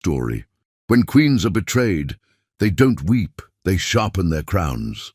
story. When queens are betrayed, they don't weep, they sharpen their crowns.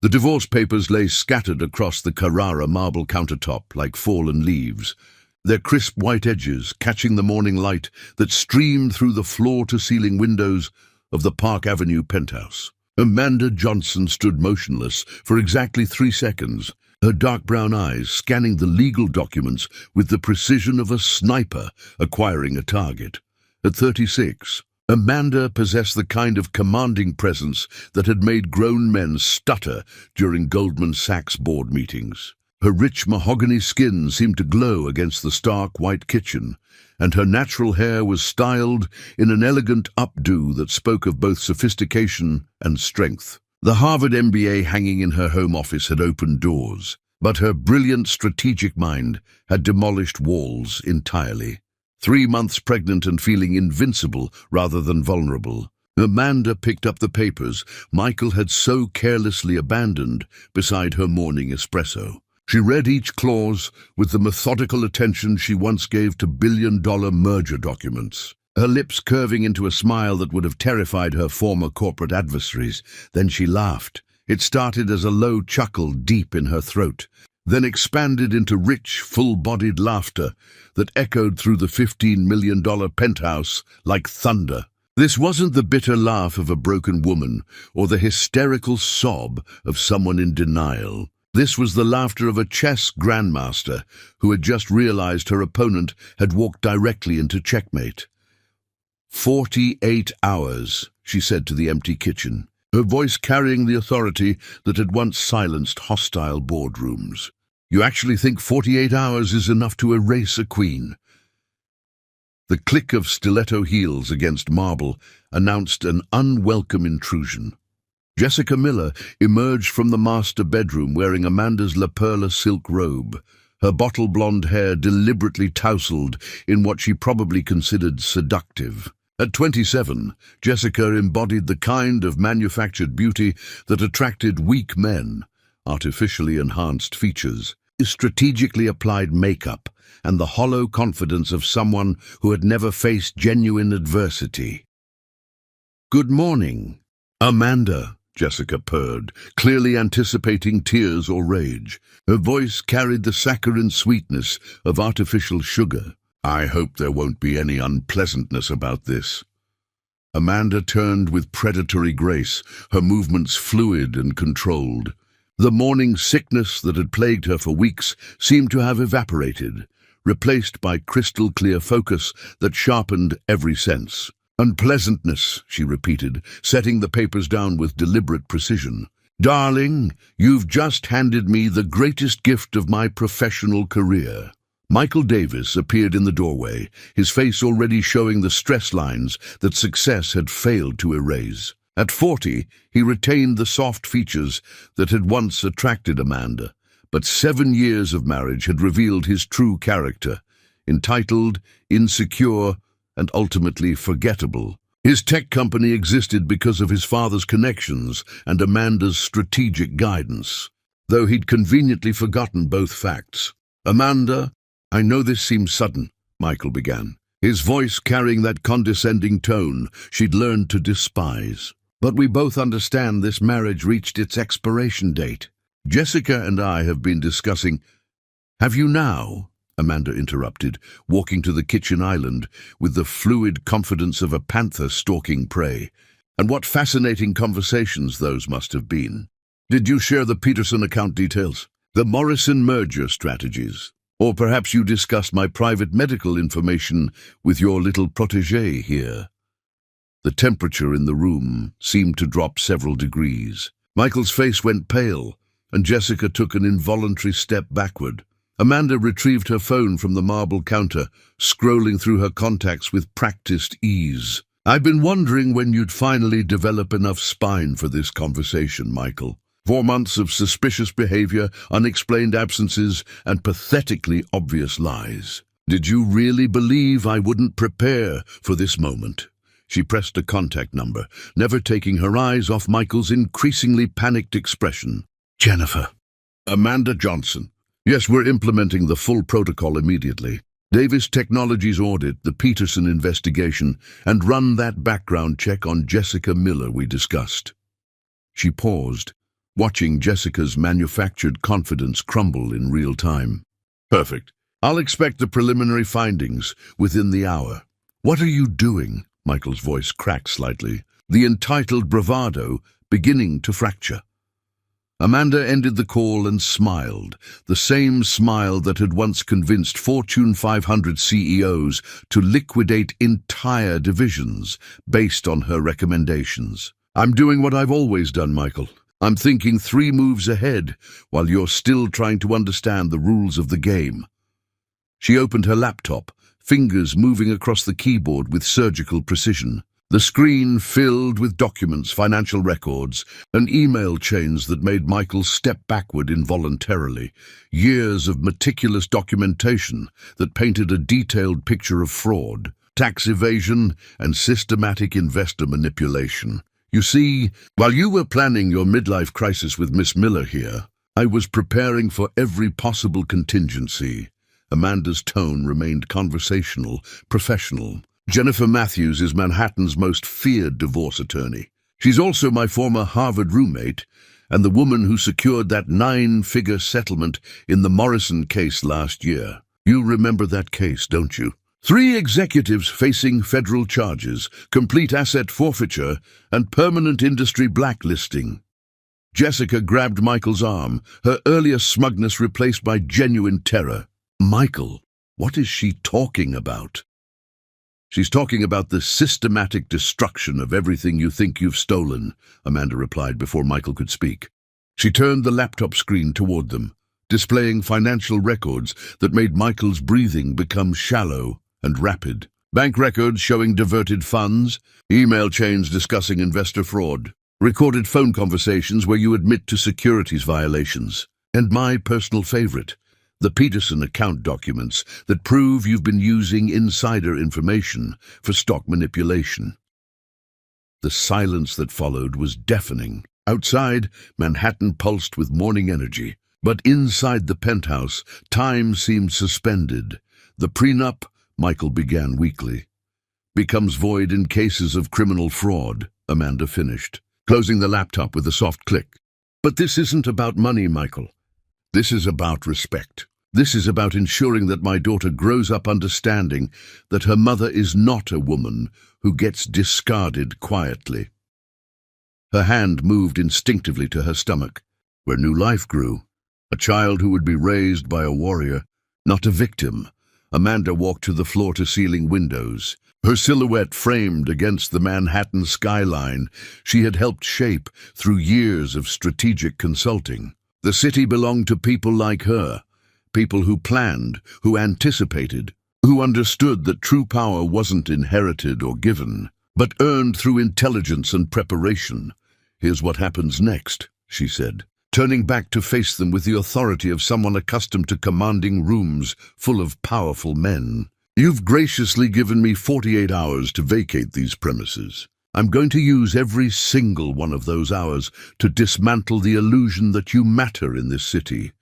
The divorce papers lay scattered across the Carrara marble countertop like fallen leaves, their crisp white edges catching the morning light that streamed through the floor-to-ceiling windows of the Park Avenue penthouse. Amanda Johnson stood motionless for exactly 3 seconds, her dark brown eyes scanning the legal documents with the precision of a sniper acquiring a target. At 36, Amanda possessed the kind of commanding presence that had made grown men stutter during Goldman Sachs board meetings. Her rich mahogany skin seemed to glow against the stark white kitchen, and her natural hair was styled in an elegant updo that spoke of both sophistication and strength. The Harvard MBA hanging in her home office had opened doors, but her brilliant strategic mind had demolished walls entirely. 3 months pregnant and feeling invincible rather than vulnerable, Amanda picked up the papers Michael had so carelessly abandoned beside her morning espresso. She read each clause with the methodical attention she once gave to billion-dollar merger documents, her lips curving into a smile that would have terrified her former corporate adversaries. Then she laughed. It started as a low chuckle deep in her throat, then expanded into rich, full-bodied laughter that echoed through the $15 million penthouse like thunder. This wasn't the bitter laugh of a broken woman or the hysterical sob of someone in denial. This was the laughter of a chess grandmaster who had just realized her opponent had walked directly into checkmate. 48 hours, she said to the empty kitchen, her voice carrying the authority that had once silenced hostile boardrooms. You actually think 48 hours is enough to erase a queen? The click of stiletto heels against marble announced an unwelcome intrusion. Jessica Miller emerged from the master bedroom wearing Amanda's La Perla silk robe, her bottle blonde hair deliberately tousled in what she probably considered seductive. At 27, Jessica embodied the kind of manufactured beauty that attracted weak men, artificially enhanced features, strategically applied makeup, and the hollow confidence of someone who had never faced genuine adversity. "Good morning, Amanda," Jessica purred, clearly anticipating tears or rage. Her voice carried the saccharine sweetness of artificial sugar. "I hope there won't be any unpleasantness about this." Amanda turned with predatory grace, her movements fluid and controlled. The morning sickness that had plagued her for weeks seemed to have evaporated, replaced by crystal-clear focus that sharpened every sense. "Unpleasantness," she repeated, setting the papers down with deliberate precision. "Darling, you've just handed me the greatest gift of my professional career." Michael Davis appeared in the doorway, his face already showing the stress lines that success had failed to erase. At 40, he retained the soft features that had once attracted Amanda, but 7 years of marriage had revealed his true character, entitled, insecure, and ultimately forgettable. His tech company existed because of his father's connections and Amanda's strategic guidance, though he'd conveniently forgotten both facts. "Amanda, I know this seems sudden," Michael began, his voice carrying that condescending tone she'd learned to despise. "But we both understand this marriage reached its expiration date. Jessica and I have been discussing—" "Have you now?" Amanda interrupted, walking to the kitchen island with the fluid confidence of a panther stalking prey. "And what fascinating conversations those must have been. Did you share the Peterson account details? The Morrison merger strategies? Or perhaps you discussed my private medical information with your little protégé here?" The temperature in the room seemed to drop several degrees. Michael's face went pale, and Jessica took an involuntary step backward. Amanda retrieved her phone from the marble counter, scrolling through her contacts with practiced ease. "I've been wondering when you'd finally develop enough spine for this conversation, Michael. 4 months of suspicious behavior, unexplained absences, and pathetically obvious lies. Did you really believe I wouldn't prepare for this moment?" She pressed a contact number, never taking her eyes off Michael's increasingly panicked expression. "Jennifer." "Amanda Johnson. Yes, we're implementing the full protocol immediately. Davis Technologies audit the Peterson investigation and run that background check on Jessica Miller we discussed. She paused, watching Jessica's manufactured confidence crumble in real time. Perfect. I'll expect the preliminary findings within the hour. What are you doing? Michael's voice cracked slightly, the entitled bravado beginning to fracture. Amanda ended the call and smiled, the same smile that had once convinced Fortune 500 CEOs to liquidate entire divisions based on her recommendations. I'm doing what I've always done, Michael. I'm thinking 3 moves ahead while you're still trying to understand the rules of the game. She opened her laptop, fingers moving across the keyboard with surgical precision. The screen filled with documents, financial records, and email chains that made Michael step backward involuntarily. Years of meticulous documentation that painted a detailed picture of fraud, tax evasion, and systematic investor manipulation. You see, while you were planning your midlife crisis with Miss Miller here, I was preparing for every possible contingency. Amanda's tone remained conversational, professional. Jennifer Matthews is Manhattan's most feared divorce attorney. She's also my former Harvard roommate and the woman who secured that 9-figure settlement in the Morrison case last year. You remember that case, don't you? 3 executives facing federal charges, complete asset forfeiture, and permanent industry blacklisting. Jessica grabbed Michael's arm, her earlier smugness replaced by genuine terror. Michael, what is she talking about? She's talking about the systematic destruction of everything you think you've stolen, Amanda replied before Michael could speak. She turned the laptop screen toward them, displaying financial records that made Michael's breathing become shallow and rapid. Bank records showing diverted funds, email chains discussing investor fraud, recorded phone conversations where you admit to securities violations, and my personal favorite, the Peterson account documents that prove you've been using insider information for stock manipulation. The silence that followed was deafening. Outside, Manhattan pulsed with morning energy, but inside the penthouse, time seemed suspended. The prenup, Michael began weakly, becomes void in cases of criminal fraud, Amanda finished, closing the laptop with a soft click. But this isn't about money, Michael. This is about respect. This is about ensuring that my daughter grows up understanding that her mother is not a woman who gets discarded quietly. Her hand moved instinctively to her stomach, where new life grew. A child who would be raised by a warrior, not a victim. Amanda walked to the floor-to-ceiling windows, her silhouette framed against the Manhattan skyline she had helped shape through years of strategic consulting. The city belonged to people like her, people who planned, who anticipated, who understood that true power wasn't inherited or given, but earned through intelligence and preparation. Here's what happens next, she said, turning back to face them with the authority of someone accustomed to commanding rooms full of powerful men. You've graciously given me 48 hours to vacate these premises. I'm going to use every single one of those hours to dismantle the illusion that you matter in this city.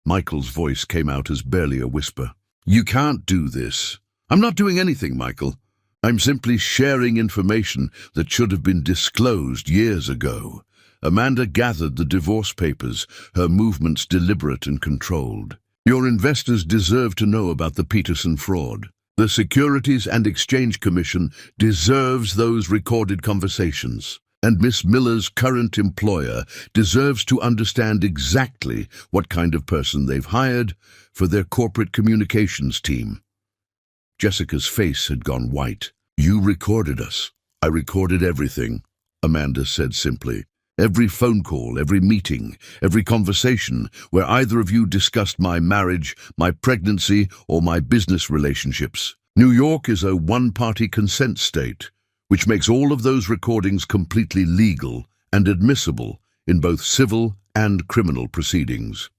Michael's voice came out as barely a whisper. You can't do this. I'm not doing anything, Michael. I'm simply sharing information that should have been disclosed years ago. Amanda gathered the divorce papers, her movements deliberate and controlled. Your investors deserve to know about the Peterson fraud. The Securities and Exchange Commission deserves those recorded conversations. And Miss Miller's current employer deserves to understand exactly what kind of person they've hired for their corporate communications team. Jessica's face had gone white. You recorded us. I recorded everything, Amanda said simply. Every phone call, every meeting, every conversation where either of you discussed my marriage, my pregnancy, or my business relationships. New York is a one-party consent state, which makes all of those recordings completely legal and admissible in both civil and criminal proceedings.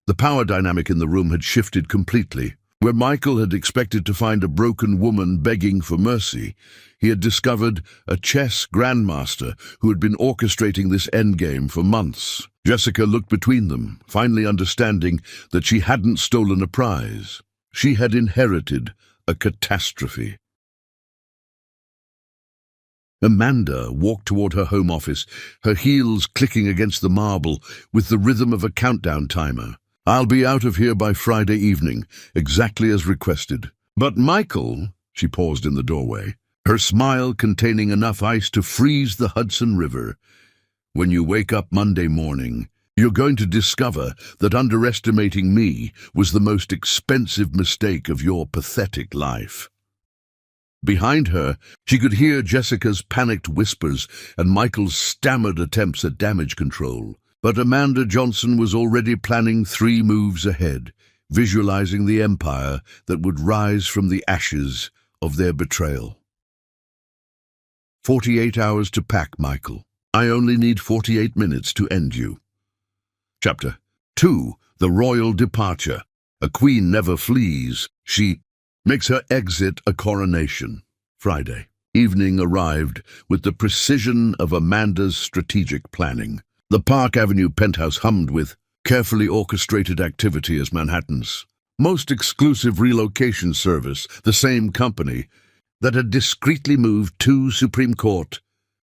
The power dynamic in the room had shifted completely. Where Michael had expected to find a broken woman begging for mercy, he had discovered a chess grandmaster who had been orchestrating this endgame for months. Jessica looked between them, finally understanding that she hadn't stolen a prize. She had inherited a catastrophe. Amanda walked toward her home office, her heels clicking against the marble with the rhythm of a countdown timer. "I'll be out of here by Friday evening, exactly as requested." "But Michael," she paused in the doorway, her smile containing enough ice to freeze the Hudson River. "When you wake up Monday morning, you're going to discover that underestimating me was the most expensive mistake of your pathetic life." Behind her, she could hear Jessica's panicked whispers and Michael's stammered attempts at damage control. But Amanda Johnson was already planning 3 moves ahead, visualizing the empire that would rise from the ashes of their betrayal. 48 hours to pack, Michael. I only need 48 minutes to end you. Chapter 2. The Royal Departure. A queen never flees. She makes her exit a coronation. Friday evening arrived with the precision of Amanda's strategic planning. The Park Avenue penthouse hummed with carefully orchestrated activity as Manhattan's most exclusive relocation service, the same company that had discreetly moved 2 Supreme Court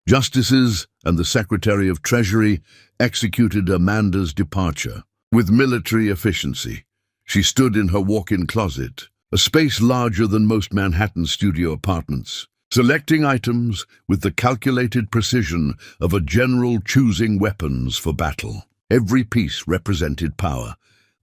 justices and the Secretary of Treasury, executed Amanda's departure. With military efficiency, she stood in her walk-in closet, a space larger than most Manhattan studio apartments, selecting items with the calculated precision of a general choosing weapons for battle. Every piece represented power.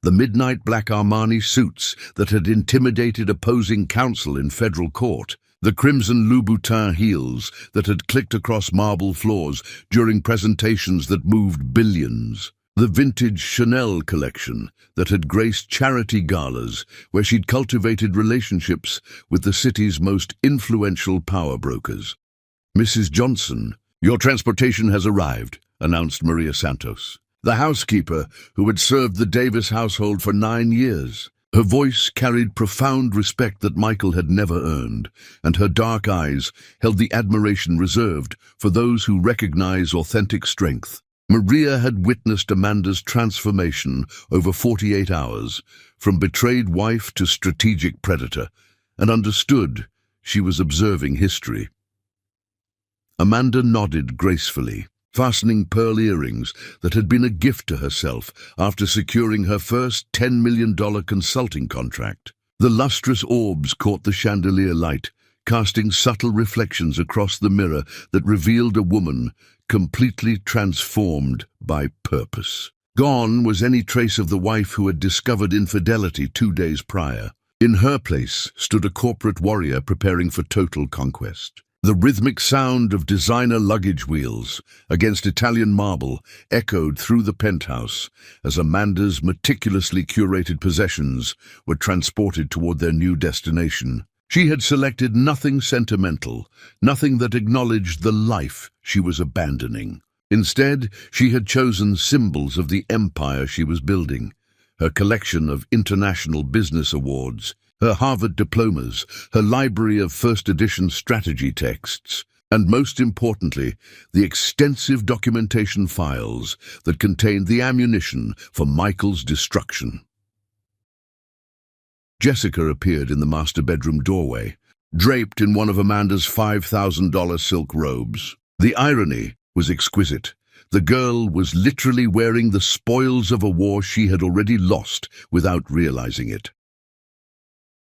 The midnight black Armani suits that had intimidated opposing counsel in federal court, the crimson Louboutin heels that had clicked across marble floors during presentations that moved billions, the vintage Chanel collection that had graced charity galas where she'd cultivated relationships with the city's most influential power brokers. "Mrs. Johnson, your transportation has arrived," announced Maria Santos, the housekeeper who had served the Davis household for 9 years. Her voice carried profound respect that Michael had never earned, and her dark eyes held the admiration reserved for those who recognize authentic strength. Maria had witnessed Amanda's transformation over 48 hours, from betrayed wife to strategic predator, and understood she was observing history. Amanda nodded gracefully, fastening pearl earrings that had been a gift to herself after securing her first $10 million consulting contract. The lustrous orbs caught the chandelier light, casting subtle reflections across the mirror that revealed a woman completely transformed by purpose. Gone was any trace of the wife who had discovered infidelity 2 days prior. In her place stood a corporate warrior preparing for total conquest. The rhythmic sound of designer luggage wheels against Italian marble echoed through the penthouse as Amanda's meticulously curated possessions were transported toward their new destination. She had selected nothing sentimental, nothing that acknowledged the life she was abandoning. Instead, she had chosen symbols of the empire she was building: her collection of international business awards, her Harvard diplomas, her library of first-edition strategy texts, and most importantly, the extensive documentation files that contained the ammunition for Michael's destruction. Jessica appeared in the master bedroom doorway, draped in one of Amanda's $5,000 silk robes. The irony was exquisite. The girl was literally wearing the spoils of a war she had already lost without realizing it.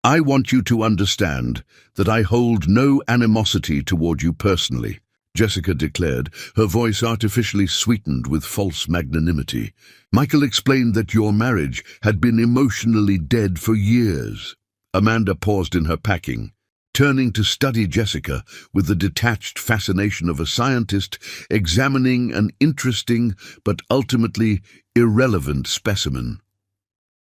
"I want you to understand that I hold no animosity toward you personally," Jessica declared, her voice artificially sweetened with false magnanimity. "Michael explained that your marriage had been emotionally dead for years." Amanda paused in her packing, turning to study Jessica with the detached fascination of a scientist examining an interesting but ultimately irrelevant specimen.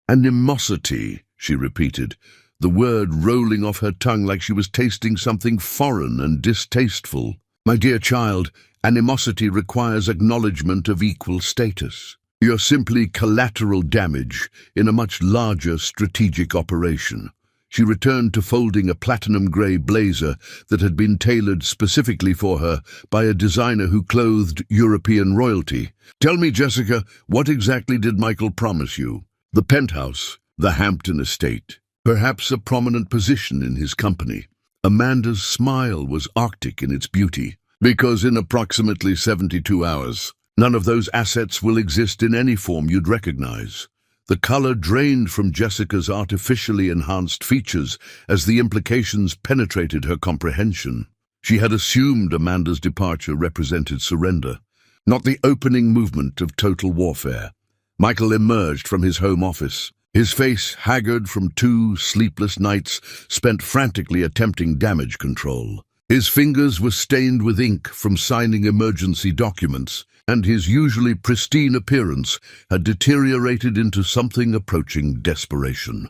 "Animosity," she repeated, the word rolling off her tongue like she was tasting something foreign and distasteful. "My dear child, animosity requires acknowledgement of equal status. You're simply collateral damage in a much larger strategic operation. She returned to folding a platinum-grey blazer that had been tailored specifically for her by a designer who clothed European royalty. "Tell me, Jessica, what exactly did Michael promise you?" "The penthouse, the Hampton estate, perhaps a prominent position in his company." Amanda's smile was arctic in its beauty. "Because in approximately 72 hours, none of those assets will exist in any form you'd recognize." The color drained from Jessica's artificially enhanced features as the implications penetrated her comprehension. She had assumed Amanda's departure represented surrender, not the opening movement of total warfare. Michael emerged from his home office, his face haggard from 2 sleepless nights spent frantically attempting damage control. His fingers were stained with ink from signing emergency documents, and his usually pristine appearance had deteriorated into something approaching desperation.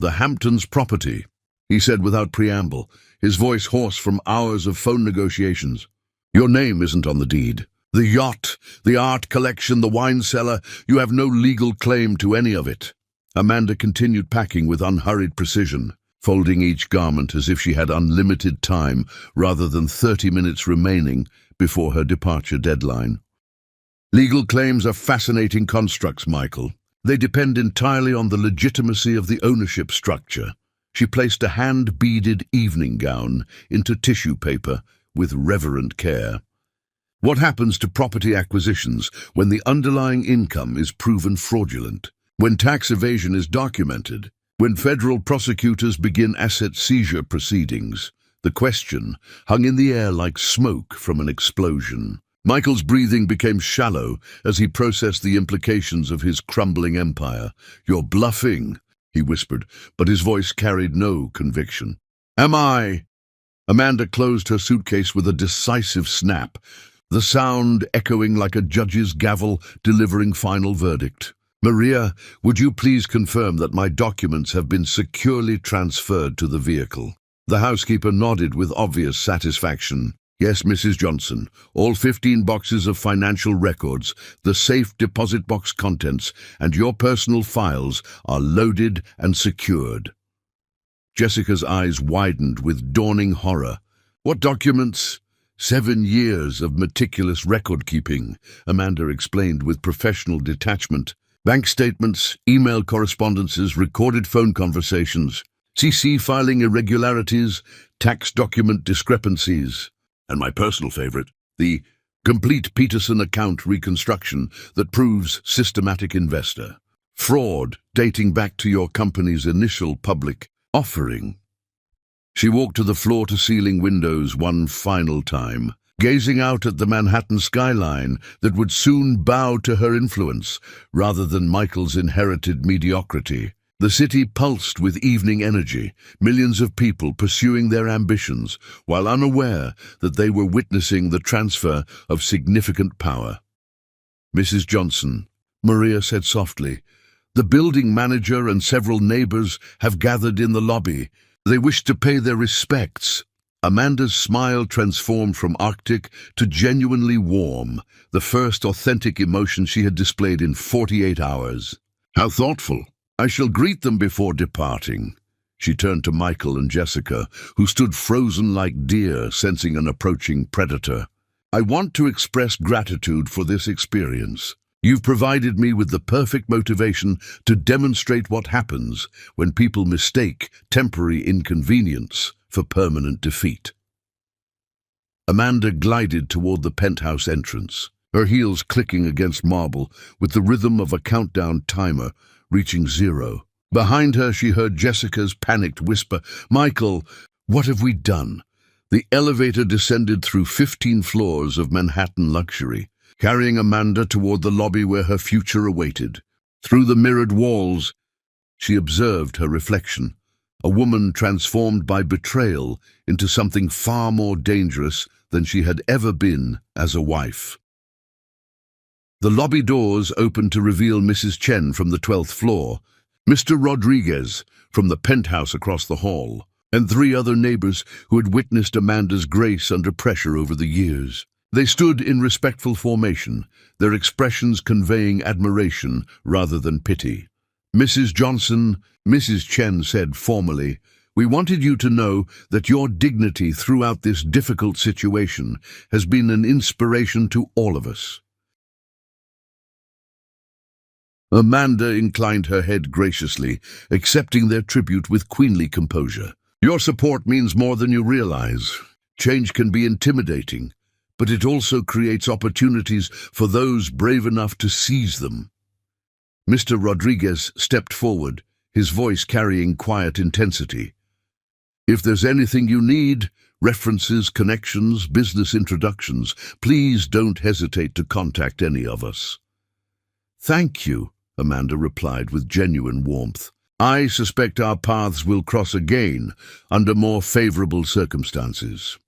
"The Hamptons' property," he said without preamble, his voice hoarse from hours of phone negotiations. "Your name isn't on the deed. The yacht, the art collection, the wine cellar, you have no legal claim to any of it." Amanda continued packing with unhurried precision, folding each garment as if she had unlimited time rather than 30 minutes remaining before her departure deadline. "Legal claims are fascinating constructs, Michael. They depend entirely on the legitimacy of the ownership structure." She placed a hand-beaded evening gown into tissue paper with reverent care. "What happens to property acquisitions when the underlying income is proven fraudulent? When tax evasion is documented? When federal prosecutors begin asset seizure proceedings?" The question hung in the air like smoke from an explosion. Michael's breathing became shallow as he processed the implications of his crumbling empire. "You're bluffing," he whispered, but his voice carried no conviction. "Am I?" Amanda closed her suitcase with a decisive snap, the sound echoing like a judge's gavel delivering final verdict. "Maria, would you please confirm that my documents have been securely transferred to the vehicle?" The housekeeper nodded with obvious satisfaction. "Yes, Mrs. Johnson. All 15 boxes of financial records, the safe deposit box contents, and your personal files are loaded and secured." Jessica's eyes widened with dawning horror. "What documents?" 7 years of meticulous record-keeping, Amanda explained with professional detachment. "Bank statements, email correspondences, recorded phone conversations, CC filing irregularities, tax document discrepancies, and my personal favorite, the complete Peterson account reconstruction that proves systematic investor fraud dating back to your company's initial public offering." She walked to the floor-to-ceiling windows one final time, gazing out at the Manhattan skyline that would soon bow to her influence rather than Michael's inherited mediocrity. The city pulsed with evening energy, millions of people pursuing their ambitions, while unaware that they were witnessing the transfer of significant power. "Mrs. Johnson," Maria said softly, "the building manager and several neighbors have gathered in the lobby. They wish to pay their respects." Amanda's smile transformed from arctic to genuinely warm, the first authentic emotion she had displayed in 48 hours. "How thoughtful. I shall greet them before departing." She turned to Michael and Jessica, who stood frozen like deer, sensing an approaching predator. "I want to express gratitude for this experience. You've provided me with the perfect motivation to demonstrate what happens when people mistake temporary inconvenience for permanent defeat." Amanda glided toward the penthouse entrance, her heels clicking against marble with the rhythm of a countdown timer reaching 0. Behind her she heard Jessica's panicked whisper, "Michael, what have we done?" The elevator descended through 15 floors of Manhattan luxury, carrying Amanda toward the lobby where her future awaited. Through the mirrored walls, she observed her reflection, a woman transformed by betrayal into something far more dangerous than she had ever been as a wife. The lobby doors opened to reveal Mrs. Chen from the 12th floor, Mr. Rodriguez from the penthouse across the hall, and 3 other neighbors who had witnessed Amanda's grace under pressure over the years. They stood in respectful formation, their expressions conveying admiration rather than pity. Mrs. Johnson, Mrs. Chen said formally, "We wanted you to know that your dignity throughout this difficult situation has been an inspiration to all of us." Amanda inclined her head graciously, accepting their tribute with queenly composure. "Your support means more than you realize. Change can be intimidating, but it also creates opportunities for those brave enough to seize them." Mr. Rodriguez stepped forward, his voice carrying quiet intensity. "If there's anything you need, references, connections, business introductions, please don't hesitate to contact any of us." "Thank you," Amanda replied with genuine warmth. "I suspect our paths will cross again under more favorable circumstances."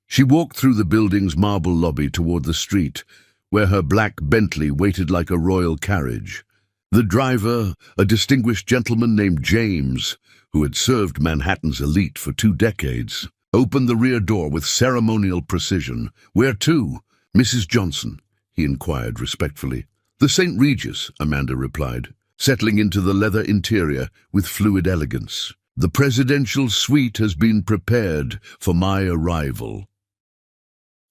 She walked through the building's marble lobby toward the street, where her black Bentley waited like a royal carriage. The driver, a distinguished gentleman named James, who had served Manhattan's elite for 2 decades, opened the rear door with ceremonial precision. "Where to, Mrs. Johnson?" he inquired respectfully. "The St. Regis," Amanda replied, settling into the leather interior with fluid elegance. "The presidential suite has been prepared for my arrival."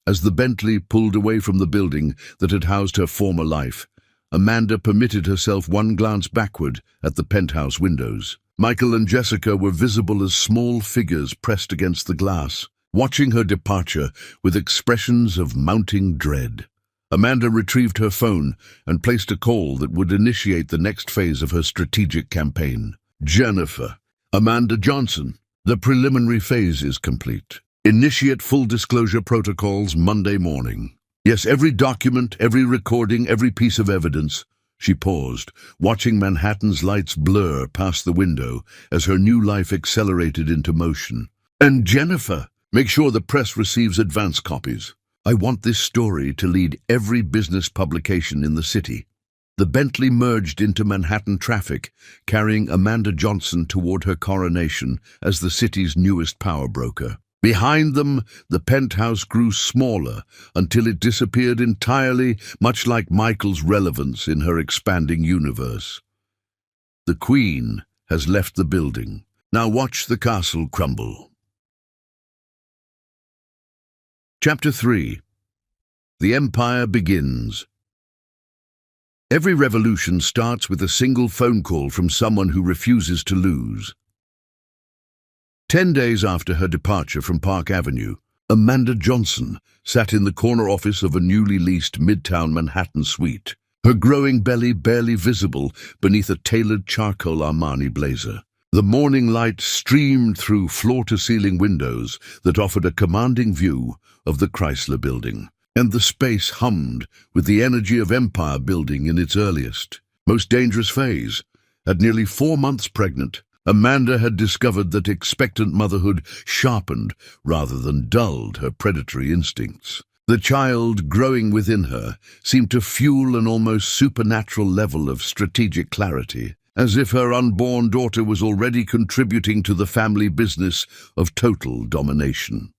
As the Bentley pulled away from the building that had housed her former life, Amanda permitted herself one glance backward at the penthouse windows. Michael and Jessica were visible as small figures pressed against the glass, watching her departure with expressions of mounting dread. Amanda retrieved her phone and placed a call that would initiate the next phase of her strategic campaign. "Jennifer, Amanda Johnson, the preliminary phase is complete. Initiate full disclosure protocols Monday morning. Yes, every document, every recording, every piece of evidence." She paused, watching Manhattan's lights blur past the window as her new life accelerated into motion. "And Jennifer, make sure the press receives advance copies. I want this story to lead every business publication in the city." The Bentley merged into Manhattan traffic, carrying Amanda Johnson toward her coronation as the city's newest power broker. Behind them, the penthouse grew smaller until it disappeared entirely, much like Michael's relevance in her expanding universe. The Queen has left the building. Now watch the castle crumble. Chapter 3. The Empire Begins. Every revolution starts with a single phone call from someone who refuses to lose. 10 days after her departure from Park Avenue, Amanda Johnson sat in the corner office of a newly leased Midtown Manhattan suite, her growing belly barely visible beneath a tailored charcoal Armani blazer. The morning light streamed through floor-to-ceiling windows that offered a commanding view of the Chrysler Building, and the space hummed with the energy of empire building in its earliest, most dangerous phase. At nearly 4 months pregnant, Amanda had discovered that expectant motherhood sharpened rather than dulled her predatory instincts. The child growing within her seemed to fuel an almost supernatural level of strategic clarity, as if her unborn daughter was already contributing to the family business of total domination.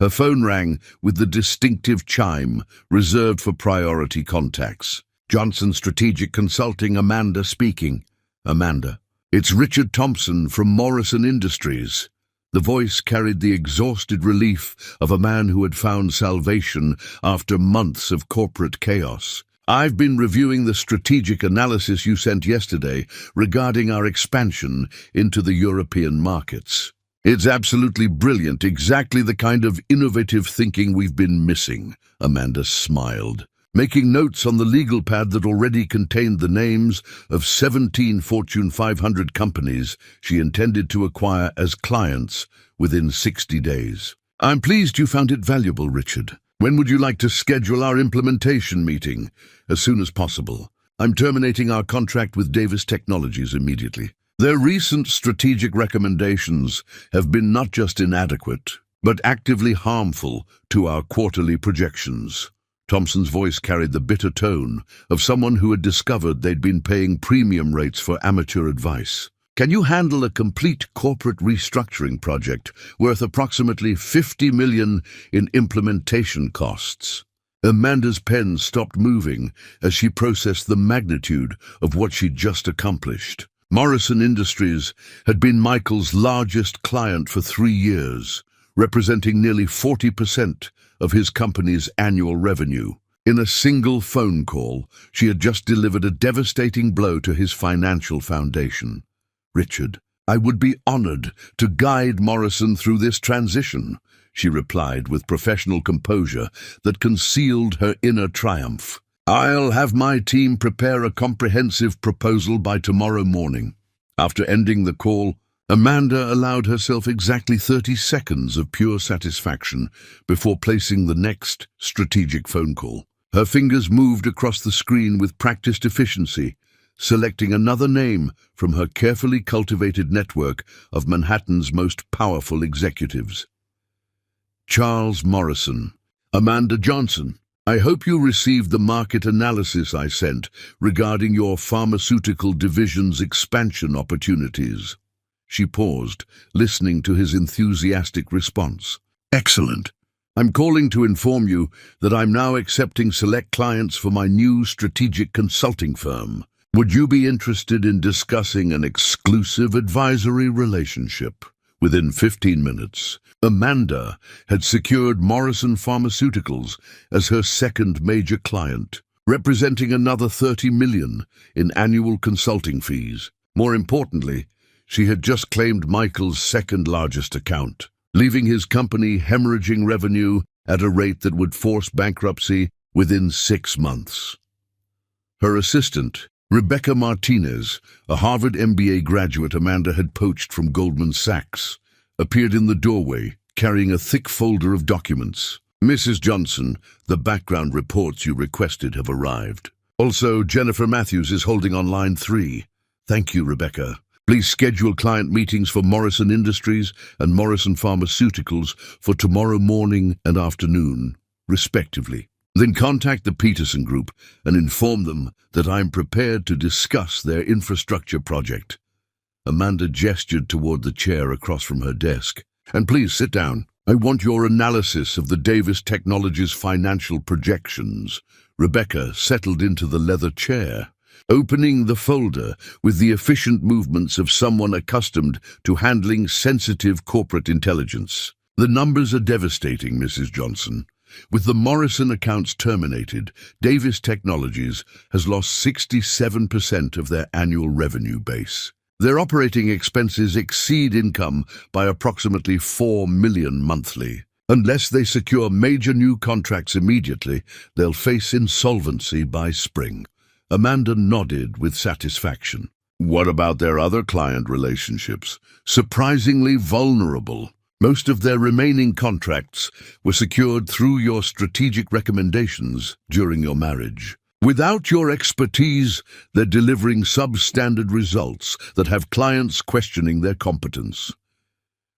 Her phone rang with the distinctive chime reserved for priority contacts. "Johnson Strategic Consulting, Amanda speaking." "Amanda, it's Richard Thompson from Morrison Industries." The voice carried the exhausted relief of a man who had found salvation after months of corporate chaos. "I've been reviewing the strategic analysis you sent yesterday regarding our expansion into the European markets. It's absolutely brilliant, exactly the kind of innovative thinking we've been missing," Amanda smiled, making notes on the legal pad that already contained the names of 17 Fortune 500 companies she intended to acquire as clients within 60 days. "I'm pleased you found it valuable, Richard. When would you like to schedule our implementation meeting?" "As soon as possible. I'm terminating our contract with Davis Technologies immediately. Their recent strategic recommendations have been not just inadequate, but actively harmful to our quarterly projections." Thompson's voice carried the bitter tone of someone who had discovered they'd been paying premium rates for amateur advice. "Can you handle a complete corporate restructuring project worth approximately $50 million in implementation costs?" Amanda's pen stopped moving as she processed the magnitude of what she'd just accomplished. Morrison Industries had been Michael's largest client for 3 years, representing nearly 40% of his company's annual revenue. In a single phone call, she had just delivered a devastating blow to his financial foundation. "Richard, I would be honored to guide Morrison through this transition," she replied with professional composure that concealed her inner triumph. "I'll have my team prepare a comprehensive proposal by tomorrow morning." After ending the call, Amanda allowed herself exactly 30 seconds of pure satisfaction before placing the next strategic phone call. Her fingers moved across the screen with practiced efficiency, selecting another name from her carefully cultivated network of Manhattan's most powerful executives. Charles Morrison. "Amanda Johnson, I hope you received the market analysis I sent regarding your pharmaceutical division's expansion opportunities." She paused, listening to his enthusiastic response. "Excellent. I'm calling to inform you that I'm now accepting select clients for my new strategic consulting firm. Would you be interested in discussing an exclusive advisory relationship?" Within 15 minutes, Amanda had secured Morrison Pharmaceuticals as her second major client, representing another $30 million in annual consulting fees. More importantly, she had just claimed Michael's second-largest account, leaving his company hemorrhaging revenue at a rate that would force bankruptcy within 6 months. Her assistant, Rebecca Martinez, a Harvard MBA graduate Amanda had poached from Goldman Sachs, appeared in the doorway, carrying a thick folder of documents. "Mrs. Johnson, the background reports you requested have arrived. Also, Jennifer Matthews is holding on line 3. Thank you, Rebecca. Please schedule client meetings for Morrison Industries and Morrison Pharmaceuticals for tomorrow morning and afternoon, respectively. Then contact the Peterson Group and inform them that I'm prepared to discuss their infrastructure project." Amanda gestured toward the chair across from her desk. "And please sit down. I want your analysis of the Davis Technologies financial projections." Rebecca settled into the leather chair, opening the folder with the efficient movements of someone accustomed to handling sensitive corporate intelligence. "The numbers are devastating, Mrs. Johnson. With the Morrison accounts terminated, Davis Technologies has lost 67% of their annual revenue base. Their operating expenses exceed income by approximately $4 million monthly. Unless they secure major new contracts immediately, they'll face insolvency by spring." Amanda nodded with satisfaction. "What about their other client relationships? Surprisingly vulnerable. Most of their remaining contracts were secured through your strategic recommendations during your marriage. Without your expertise, they're delivering substandard results that have clients questioning their competence."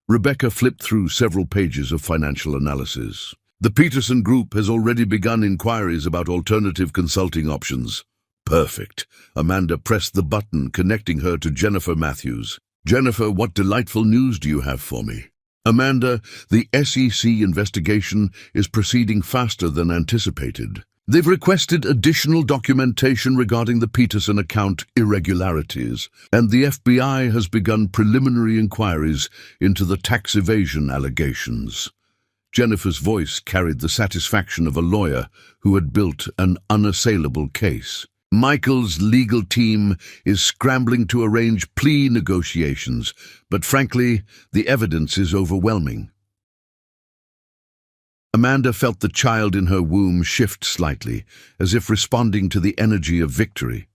Rebecca flipped through several pages of financial analysis. "The Peterson Group has already begun inquiries about alternative consulting options." "Perfect." Amanda pressed the button connecting her to Jennifer Matthews. "Jennifer, what delightful news do you have for me?" "Amanda, the SEC investigation is proceeding faster than anticipated. They've requested additional documentation regarding the Peterson account irregularities, and the FBI has begun preliminary inquiries into the tax evasion allegations." Jennifer's voice carried the satisfaction of a lawyer who had built an unassailable case. "Michael's legal team is scrambling to arrange plea negotiations, but frankly, the evidence is overwhelming." Amanda felt the child in her womb shift slightly, as if responding to the energy of victory.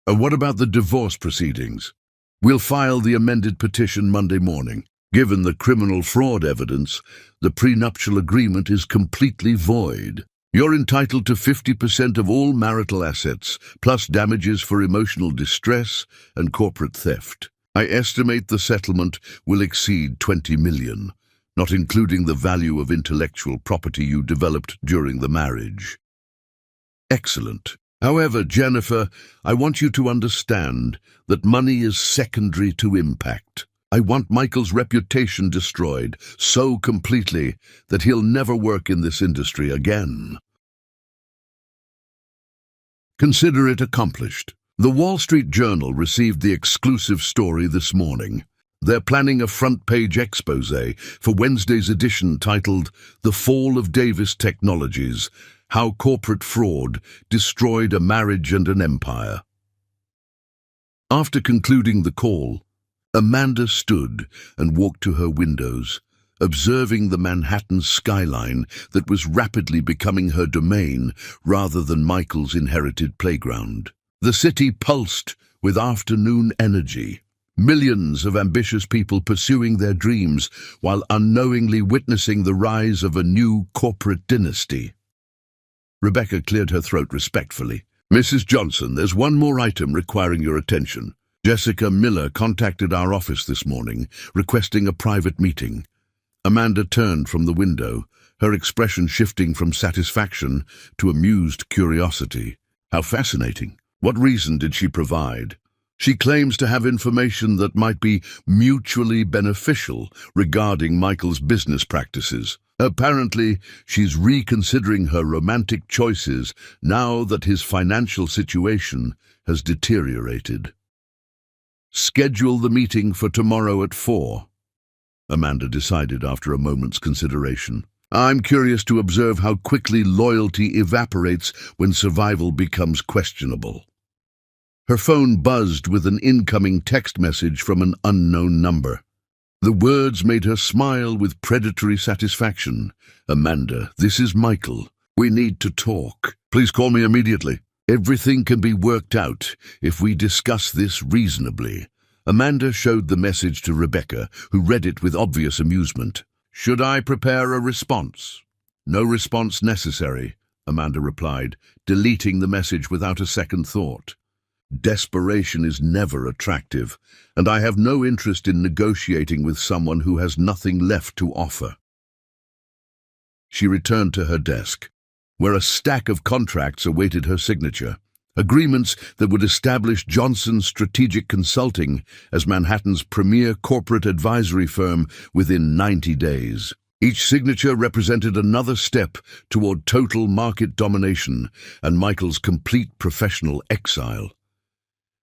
"What about the divorce proceedings?" "We'll file the amended petition Monday morning. Given the criminal fraud evidence, the prenuptial agreement is completely void. You're entitled to 50% of all marital assets, plus damages for emotional distress and corporate theft. I estimate the settlement will exceed $20 million. Not including the value of intellectual property you developed during the marriage." "Excellent. However, Jennifer, I want you to understand that money is secondary to impact. I want Michael's reputation destroyed so completely that he'll never work in this industry again." Consider it accomplished. The Wall Street Journal received the exclusive story this morning. They're planning a front-page expose for Wednesday's edition titled "The Fall of Davis Technologies: How Corporate Fraud Destroyed a Marriage and an Empire." After concluding the call, Amanda stood and walked to her windows, observing the Manhattan skyline that was rapidly becoming her domain rather than Michael's inherited playground. The city pulsed with afternoon energy. Millions of ambitious people pursuing their dreams while unknowingly witnessing the rise of a new corporate dynasty. Rebecca cleared her throat respectfully. "Mrs. Johnson, there's one more item requiring your attention. Jessica Miller contacted our office this morning, requesting a private meeting." Amanda turned from the window, her expression shifting from satisfaction to amused curiosity. How fascinating. What reason did she provide? She claims to have information that might be mutually beneficial regarding Michael's business practices. Apparently, she's reconsidering her romantic choices now that his financial situation has deteriorated. "Schedule the meeting for tomorrow at 4, Amanda decided after a moment's consideration. "I'm curious to observe how quickly loyalty evaporates when survival becomes questionable." Her phone buzzed with an incoming text message from an unknown number. The words made her smile with predatory satisfaction. "Amanda, this is Michael. We need to talk. Please call me immediately. Everything can be worked out if we discuss this reasonably." Amanda showed the message to Rebecca, who read it with obvious amusement. "Should I prepare a response?" "No response necessary," Amanda replied, deleting the message without a second thought. Desperation is never attractive, and I have no interest in negotiating with someone who has nothing left to offer. She returned to her desk, where a stack of contracts awaited her signature, agreements that would establish Johnson Strategic Consulting as Manhattan's premier corporate advisory firm within 90 days. Each signature represented another step toward total market domination and Michael's complete professional exile.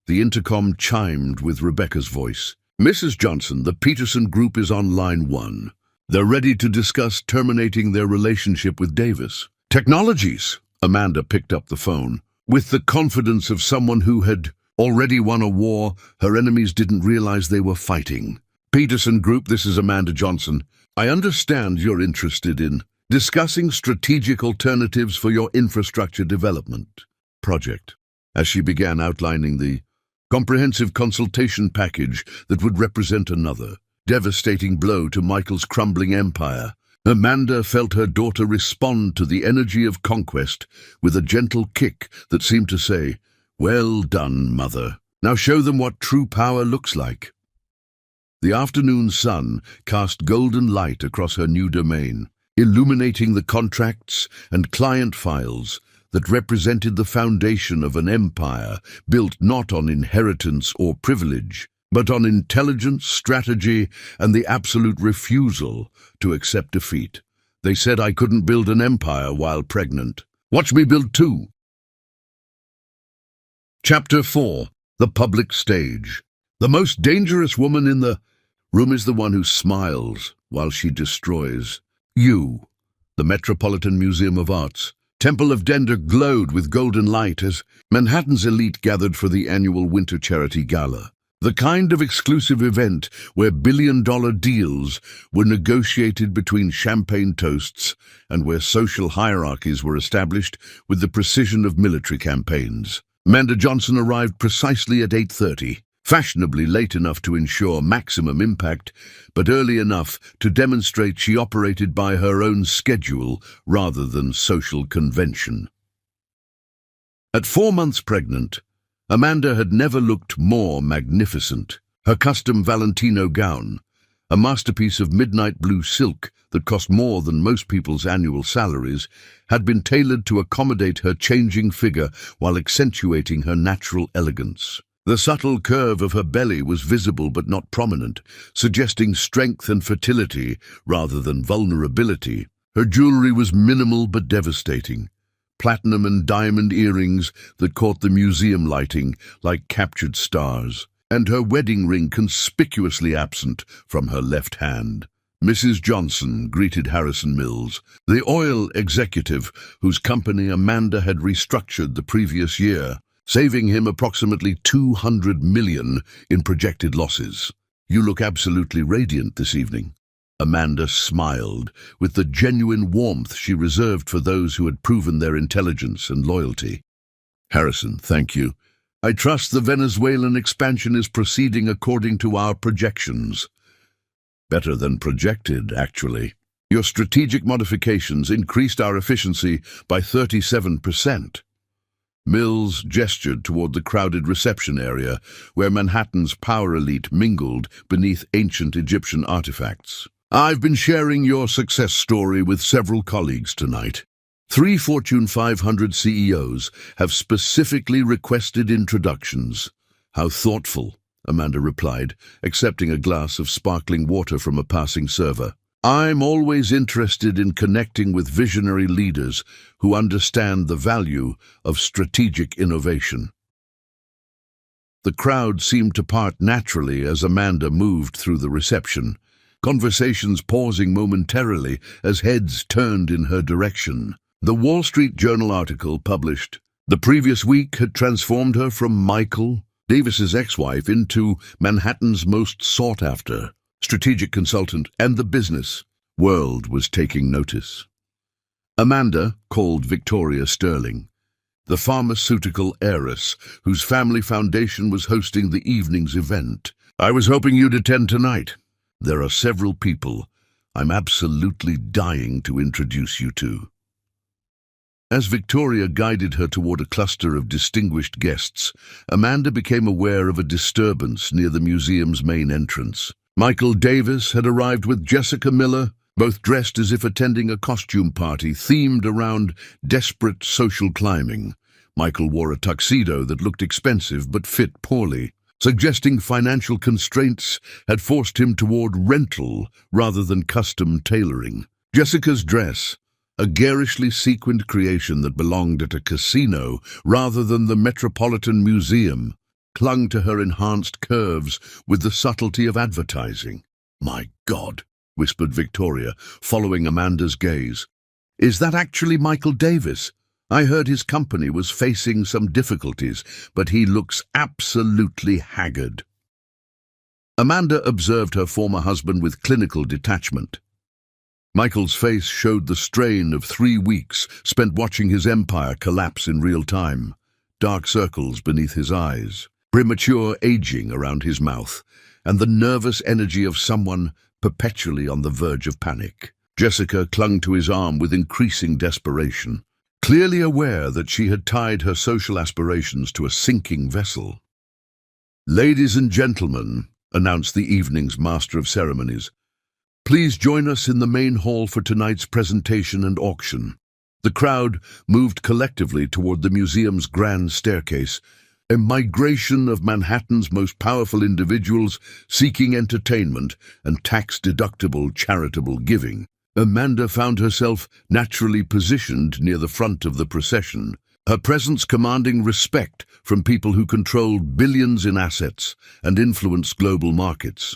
The intercom chimed with Rebecca's voice. "Mrs. Johnson, the Peterson Group is on line 1. They're ready to discuss terminating their relationship with Davis." "Technologies," Amanda picked up the phone. With the confidence of someone who had already won a war her enemies didn't realize they were fighting. "Peterson Group, this is Amanda Johnson. I understand you're interested in discussing strategic alternatives for your infrastructure development project." As she began outlining the comprehensive consultation package that would represent another devastating blow to Michael's crumbling empire, Amanda felt her daughter respond to the energy of conquest with a gentle kick that seemed to say, "Well done, mother. Now show them what true power looks like." The afternoon sun cast golden light across her new domain, illuminating the contracts and client files that represented the foundation of an empire built not on inheritance or privilege, but on intelligence, strategy, and the absolute refusal to accept defeat. They said I couldn't build an empire while pregnant. Watch me build 2. Chapter 4. The Public Stage. The most dangerous woman in the room is the one who smiles while she destroys. You. The Metropolitan Museum of Art's Temple of Dender glowed with golden light as Manhattan's elite gathered for the annual Winter Charity Gala. The kind of exclusive event where billion-dollar deals were negotiated between champagne toasts and where social hierarchies were established with the precision of military campaigns. Amanda Johnson arrived precisely at 8:30, fashionably late enough to ensure maximum impact, but early enough to demonstrate she operated by her own schedule rather than social convention. At 4 months pregnant, Amanda had never looked more magnificent. Her custom Valentino gown, a masterpiece of midnight blue silk that cost more than most people's annual salaries, had been tailored to accommodate her changing figure while accentuating her natural elegance. The subtle curve of her belly was visible but not prominent, suggesting strength and fertility rather than vulnerability. Her jewelry was minimal but devastating. platinum and diamond earrings that caught the museum lighting like captured stars, and her wedding ring conspicuously absent from her left hand. Mrs. Johnson greeted Harrison Mills, the oil executive whose company Amanda had restructured the previous year, saving him approximately $200 million in projected losses. "You look absolutely radiant this evening." Amanda smiled with the genuine warmth she reserved for those who had proven their intelligence and loyalty. "Harrison, thank you. I trust the Venezuelan expansion is proceeding according to our projections." "Better than projected, actually. Your strategic modifications increased our efficiency by 37%. Mills gestured toward the crowded reception area, where Manhattan's power elite mingled beneath ancient Egyptian artifacts. "I've been sharing your success story with several colleagues tonight. 3 Fortune 500 CEOs have specifically requested introductions." "How thoughtful," Amanda replied, accepting a glass of sparkling water from a passing server. "I'm always interested in connecting with visionary leaders who understand the value of strategic innovation." The crowd seemed to part naturally as Amanda moved through the reception, conversations pausing momentarily as heads turned in her direction. The Wall Street Journal article published the previous week had transformed her from Michael, Davis's ex-wife, into Manhattan's most sought-after strategic consultant, and the business world was taking notice. Amanda called Victoria Sterling, the pharmaceutical heiress whose family foundation was hosting the evening's event. "I was hoping you'd attend tonight. There are several people I'm absolutely dying to introduce you to." As Victoria guided her toward a cluster of distinguished guests, Amanda became aware of a disturbance near the museum's main entrance. Michael Davis had arrived with Jessica Miller, both dressed as if attending a costume party themed around desperate social climbing. Michael wore a tuxedo that looked expensive but fit poorly, suggesting financial constraints had forced him toward rental rather than custom tailoring. Jessica's dress, a garishly sequined creation that belonged at a casino rather than the Metropolitan Museum, clung to her enhanced curves with the subtlety of advertising. "My God," whispered Victoria, following Amanda's gaze. "Is that actually Michael Davis? I heard his company was facing some difficulties, but he looks absolutely haggard." Amanda observed her former husband with clinical detachment. Michael's face showed the strain of 3 weeks spent watching his empire collapse in real time, dark circles beneath his eyes, premature aging around his mouth, and the nervous energy of someone perpetually on the verge of panic. Jessica clung to his arm with increasing desperation, clearly aware that she had tied her social aspirations to a sinking vessel. "Ladies and gentlemen," announced the evening's master of ceremonies, "please join us in the main hall for tonight's presentation and auction." The crowd moved collectively toward the museum's grand staircase, a migration of Manhattan's most powerful individuals seeking entertainment and tax-deductible charitable giving. Amanda found herself naturally positioned near the front of the procession, her presence commanding respect from people who controlled billions in assets and influenced global markets.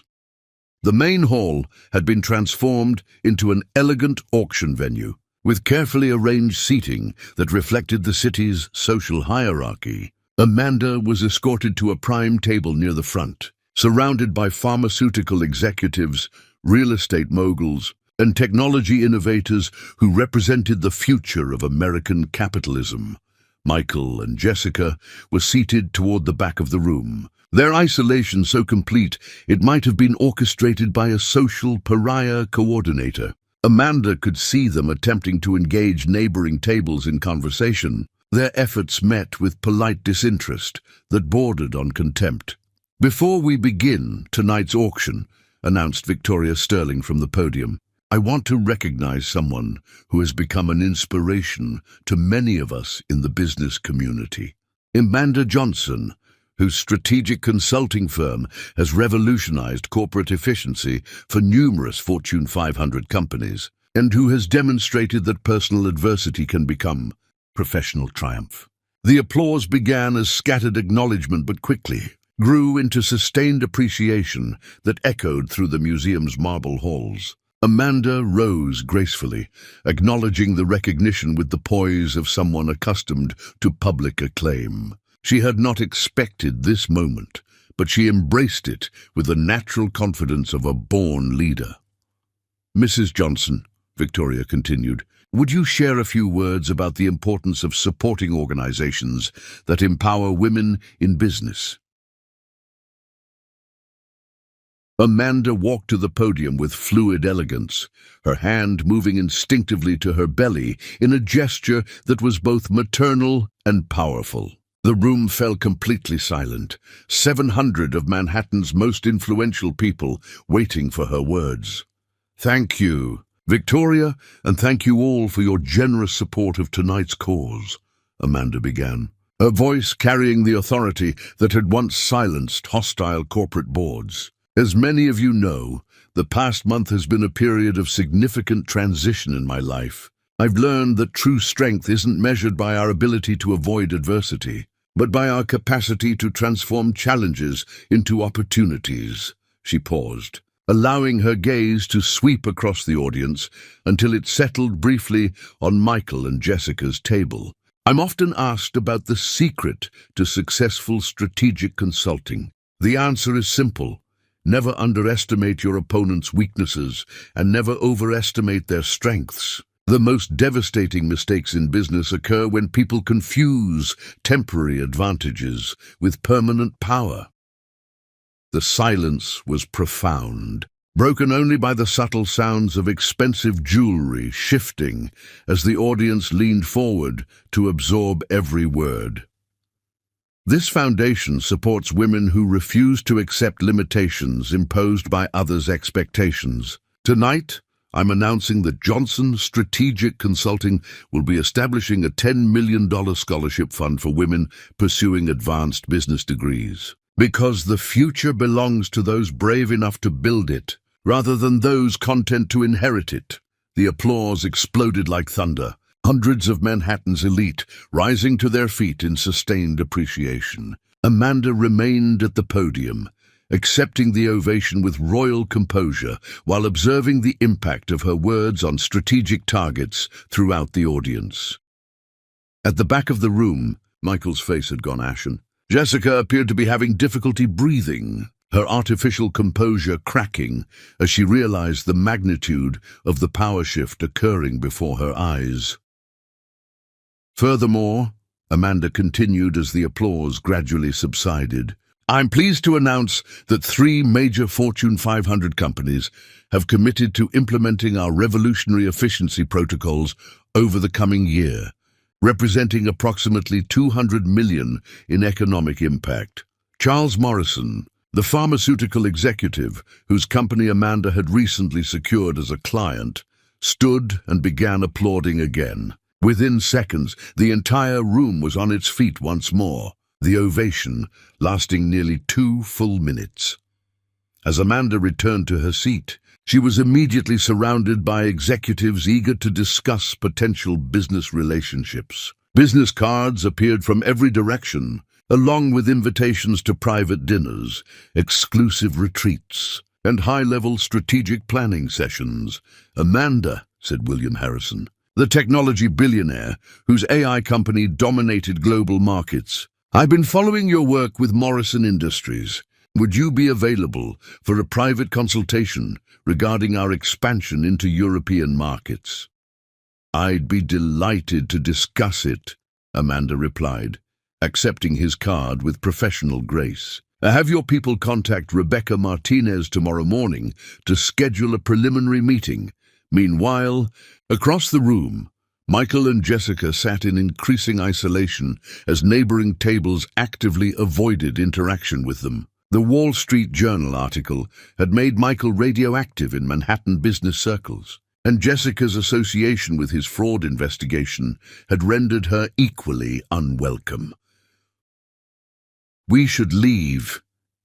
The main hall had been transformed into an elegant auction venue, with carefully arranged seating that reflected the city's social hierarchy. Amanda was escorted to a prime table near the front, surrounded by pharmaceutical executives, real estate moguls, and technology innovators who represented the future of American capitalism. Michael and Jessica were seated toward the back of the room, their isolation so complete it might have been orchestrated by a social pariah coordinator. Amanda could see them attempting to engage neighboring tables in conversation, their efforts met with polite disinterest that bordered on contempt. "Before we begin tonight's auction," announced Victoria Sterling from the podium, "I want to recognize someone who has become an inspiration to many of us in the business community. Amanda Johnson, whose strategic consulting firm has revolutionized corporate efficiency for numerous Fortune 500 companies, and who has demonstrated that personal adversity can become professional triumph. The applause began as scattered acknowledgement but quickly grew into sustained appreciation that echoed through the museum's marble halls. Amanda rose gracefully, acknowledging the recognition with the poise of someone accustomed to public acclaim. She had not expected this moment, but she embraced it with the natural confidence of a born leader. "Mrs. Johnson," Victoria continued, "would you share a few words about the importance of supporting organizations that empower women in business?" Amanda walked to the podium with fluid elegance, her hand moving instinctively to her belly in a gesture that was both maternal and powerful. The room fell completely silent, 700 of Manhattan's most influential people waiting for her words. "Thank you, Victoria, and thank you all for your generous support of tonight's cause," Amanda began, her voice carrying the authority that had once silenced hostile corporate boards. "As many of you know, the past month has been a period of significant transition in my life. I've learned that true strength isn't measured by our ability to avoid adversity, but by our capacity to transform challenges into opportunities." She paused, allowing her gaze to sweep across the audience until it settled briefly on Michael and Jessica's table. "I'm often asked about the secret to successful strategic consulting. The answer is simple. Never underestimate your opponent's weaknesses and never overestimate their strengths. The most devastating mistakes in business occur when people confuse temporary advantages with permanent power." The silence was profound, broken only by the subtle sounds of expensive jewelry shifting as the audience leaned forward to absorb every word. This foundation supports women who refuse to accept limitations imposed by others' expectations. Tonight, I'm announcing that Johnson Strategic Consulting will be establishing a $10 million scholarship fund for women pursuing advanced business degrees. Because the future belongs to those brave enough to build it, rather than those content to inherit it. The applause exploded like thunder. Hundreds of Manhattan's elite rising to their feet in sustained appreciation. Amanda remained at the podium, accepting the ovation with royal composure while observing the impact of her words on strategic targets throughout the audience. At the back of the room, Michael's face had gone ashen. Jessica appeared to be having difficulty breathing, her artificial composure cracking as she realized the magnitude of the power shift occurring before her eyes. Furthermore, Amanda continued as the applause gradually subsided, "I'm pleased to announce that 3 major Fortune 500 companies have committed to implementing our revolutionary efficiency protocols over the coming year, representing approximately $200 million in economic impact. Charles Morrison, the pharmaceutical executive whose company Amanda had recently secured as a client, stood and began applauding again. Within seconds, the entire room was on its feet once more, the ovation lasting nearly 2 full minutes. As Amanda returned to her seat, she was immediately surrounded by executives eager to discuss potential business relationships. Business cards appeared from every direction, along with invitations to private dinners, exclusive retreats, and high-level strategic planning sessions. "Amanda," said William Harrison, the technology billionaire whose AI company dominated global markets, "I've been following your work with Morrison Industries. Would you be available for a private consultation regarding our expansion into European markets?" "I'd be delighted to discuss it," Amanda replied, accepting his card with professional grace. "Have your people contact Rebecca Martinez tomorrow morning to schedule a preliminary meeting." Meanwhile, across the room, Michael and Jessica sat in increasing isolation as neighboring tables actively avoided interaction with them. The Wall Street Journal article had made Michael radioactive in Manhattan business circles, and Jessica's association with his fraud investigation had rendered her equally unwelcome. "We should leave,"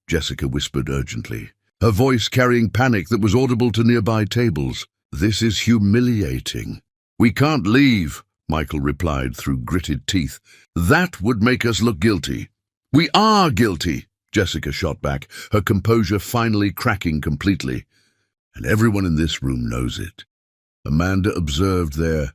Jessica whispered urgently, her voice carrying panic that was audible to nearby tables. "This is humiliating." "We can't leave," Michael replied through gritted teeth. "That would make us look guilty." "We are guilty," Jessica shot back, her composure finally cracking completely. "And everyone in this room knows it." Amanda observed their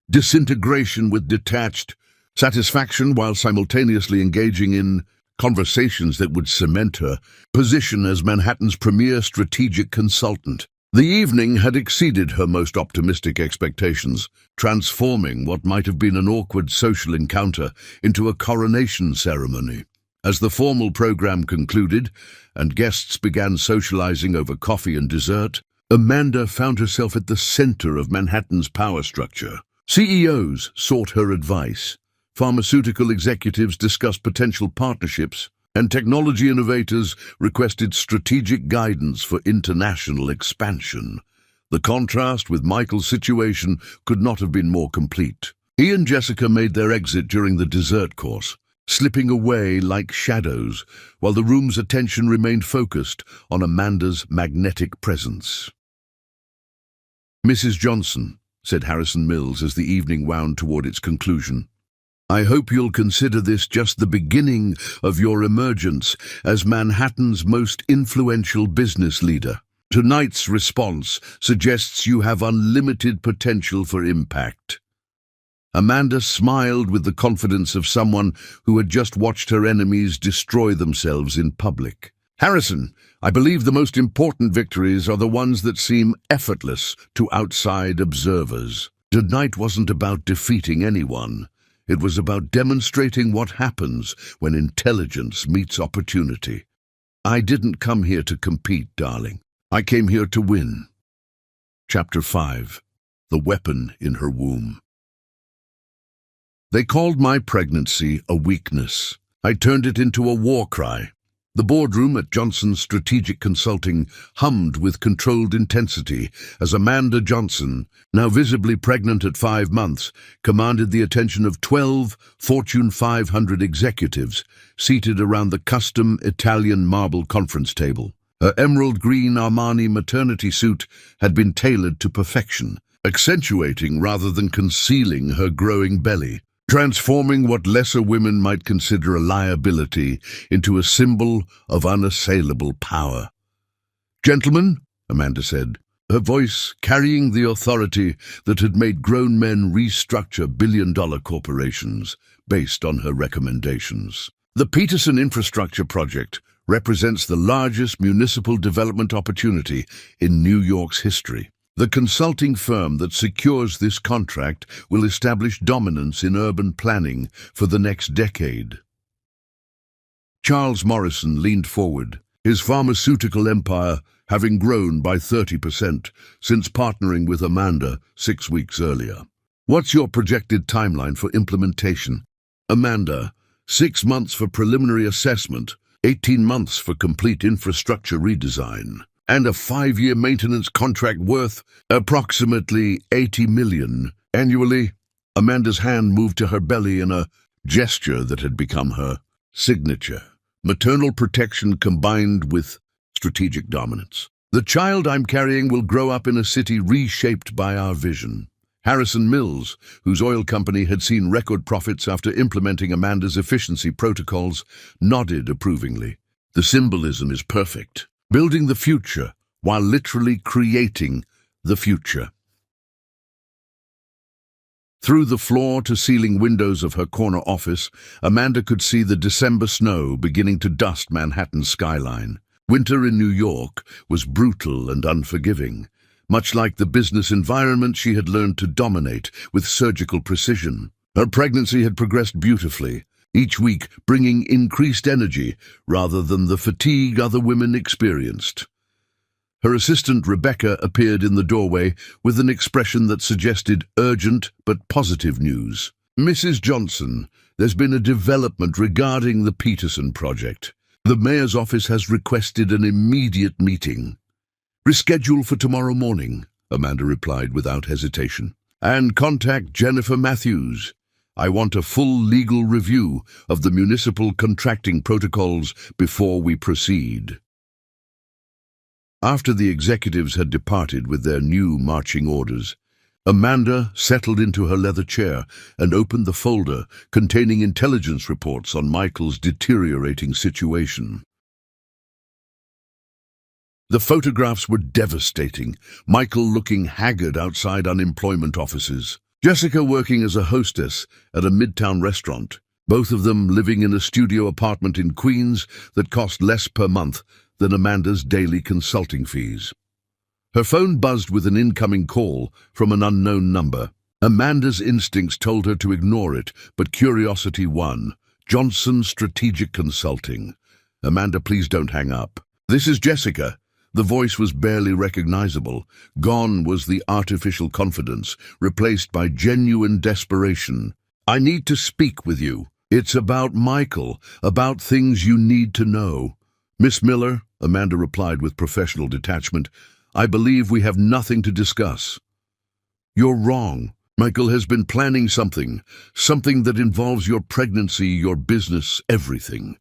disintegration with detached satisfaction while simultaneously engaging in conversations that would cement her position as Manhattan's premier strategic consultant. The evening had exceeded her most optimistic expectations, transforming what might have been an awkward social encounter into a coronation ceremony. As the formal program concluded and guests began socializing over coffee and dessert, Amanda found herself at the center of Manhattan's power structure. CEOs sought her advice, pharmaceutical executives discussed potential partnerships, and technology innovators requested strategic guidance for international expansion. The contrast with Michael's situation could not have been more complete. He and Jessica made their exit during the dessert course, slipping away like shadows, while the room's attention remained focused on Amanda's magnetic presence. "Mrs. Johnson," said Harrison Mills as the evening wound toward its conclusion, "I hope you'll consider this just the beginning of your emergence as Manhattan's most influential business leader. Tonight's response suggests you have unlimited potential for impact." Amanda smiled with the confidence of someone who had just watched her enemies destroy themselves in public. "Harrison, I believe the most important victories are the ones that seem effortless to outside observers. Tonight wasn't about defeating anyone. It was about demonstrating what happens when intelligence meets opportunity. I didn't come here to compete, darling. I came here to win." Chapter 5. The Weapon in Her Womb. They called my pregnancy a weakness. I turned it into a war cry. The boardroom at Johnson's Strategic Consulting hummed with controlled intensity as Amanda Johnson, now visibly pregnant at 5 months, commanded the attention of 12 Fortune 500 executives seated around the custom Italian marble conference table. Her emerald green Armani maternity suit had been tailored to perfection, accentuating rather than concealing her growing belly, transforming what lesser women might consider a liability into a symbol of unassailable power. "Gentlemen," Amanda said, her voice carrying the authority that had made grown men restructure billion-dollar corporations based on her recommendations. "The Peterson Infrastructure Project represents the largest municipal development opportunity in New York's history. The consulting firm that secures this contract will establish dominance in urban planning for the next decade." Charles Morrison leaned forward, his pharmaceutical empire having grown by 30% since partnering with Amanda 6 weeks earlier. "What's your projected timeline for implementation?" "Amanda, 6 months for preliminary assessment, 18 months for complete infrastructure redesign, and a 5-year maintenance contract worth approximately $80 million annually." Amanda's hand moved to her belly in a gesture that had become her signature. Maternal protection combined with strategic dominance. "The child I'm carrying will grow up in a city reshaped by our vision." Harrison Mills, whose oil company had seen record profits after implementing Amanda's efficiency protocols, nodded approvingly. "The symbolism is perfect. Building the future while literally creating the future." Through the floor-to-ceiling windows of her corner office, Amanda could see the December snow beginning to dust Manhattan's skyline. Winter in New York was brutal and unforgiving, much like the business environment she had learned to dominate with surgical precision. Her pregnancy had progressed beautifully, each week bringing increased energy rather than the fatigue other women experienced. Her assistant Rebecca appeared in the doorway with an expression that suggested urgent but positive news. "Mrs. Johnson, there's been a development regarding the Peterson project. The mayor's office has requested an immediate meeting." "Reschedule for tomorrow morning," Amanda replied without hesitation. "And contact Jennifer Matthews. I want a full legal review of the municipal contracting protocols before we proceed." After the executives had departed with their new marching orders, Amanda settled into her leather chair and opened the folder containing intelligence reports on Michael's deteriorating situation. The photographs were devastating, Michael looking haggard outside unemployment offices, Jessica working as a hostess at a midtown restaurant, both of them living in a studio apartment in Queens that cost less per month than Amanda's daily consulting fees. Her phone buzzed with an incoming call from an unknown number. Amanda's instincts told her to ignore it, but curiosity won. Johnson Strategic Consulting. Amanda, please don't hang up. This is Jessica. The voice was barely recognizable. Gone was the artificial confidence, replaced by genuine desperation. I need to speak with you. It's about Michael, about things you need to know. Miss Miller, Amanda replied with professional detachment, I believe we have nothing to discuss. You're wrong. Michael has been planning something that involves your pregnancy, your business, everything.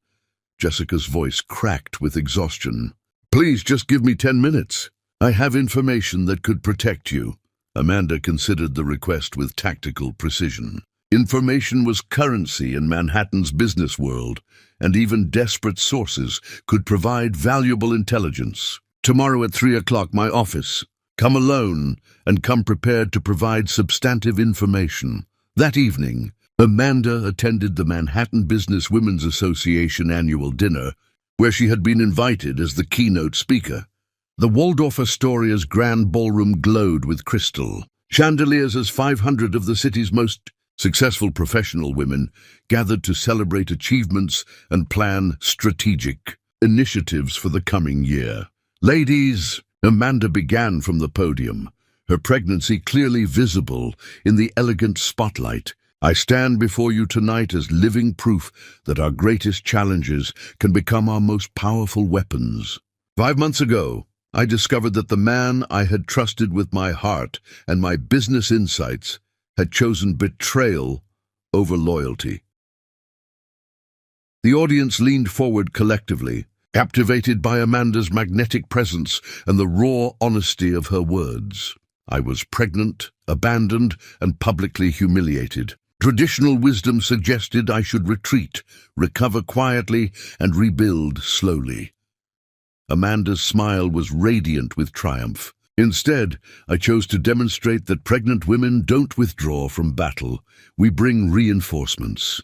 Jessica's voice cracked with exhaustion. Please just give me 10 minutes. I have information that could protect you. Amanda considered the request with tactical precision. Information was currency in Manhattan's business world, and even desperate sources could provide valuable intelligence. Tomorrow at 3 o'clock, my office. Come alone, and come prepared to provide substantive information. That evening, Amanda attended the Manhattan Business Women's Association annual dinner, where she had been invited as the keynote speaker. The Waldorf Astoria's grand ballroom glowed with crystal. Chandeliers as 500 of the city's most successful professional women gathered to celebrate achievements and plan strategic initiatives for the coming year. Ladies, Amanda began from the podium, her pregnancy clearly visible in the elegant spotlight. I stand before you tonight as living proof that our greatest challenges can become our most powerful weapons. 5 months ago, I discovered that the man I had trusted with my heart and my business insights had chosen betrayal over loyalty. The audience leaned forward collectively, captivated by Amanda's magnetic presence and the raw honesty of her words. I was pregnant, abandoned, and publicly humiliated. Traditional wisdom suggested I should retreat, recover quietly, and rebuild slowly. Amanda's smile was radiant with triumph. Instead, I chose to demonstrate that pregnant women don't withdraw from battle. We bring reinforcements.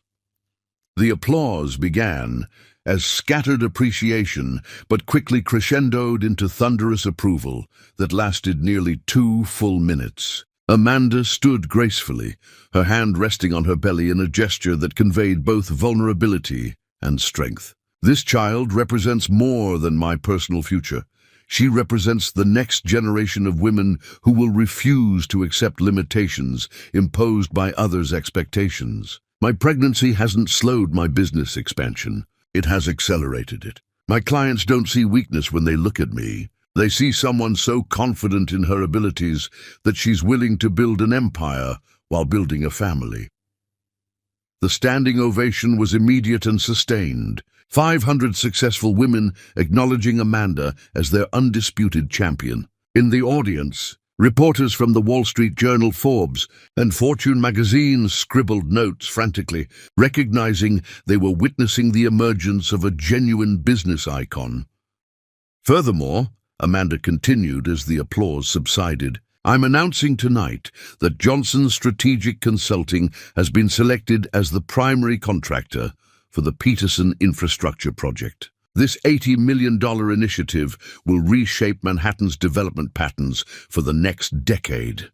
The applause began as scattered appreciation, but quickly crescendoed into thunderous approval that lasted nearly 2 full minutes. Amanda stood gracefully, her hand resting on her belly in a gesture that conveyed both vulnerability and strength. This child represents more than my personal future. She represents the next generation of women who will refuse to accept limitations imposed by others' expectations. My pregnancy hasn't slowed my business expansion. It has accelerated it. My clients don't see weakness when they look at me. They see someone so confident in her abilities that she's willing to build an empire while building a family. The standing ovation was immediate and sustained. 500 successful women acknowledging Amanda as their undisputed champion. In the audience, reporters from the Wall Street Journal, Forbes, and Fortune magazine scribbled notes frantically, recognizing they were witnessing the emergence of a genuine business icon. Furthermore, Amanda continued as the applause subsided, I'm announcing tonight that Johnson Strategic Consulting has been selected as the primary contractor for the Peterson Infrastructure Project. This $80 million initiative will reshape Manhattan's development patterns for the next decade.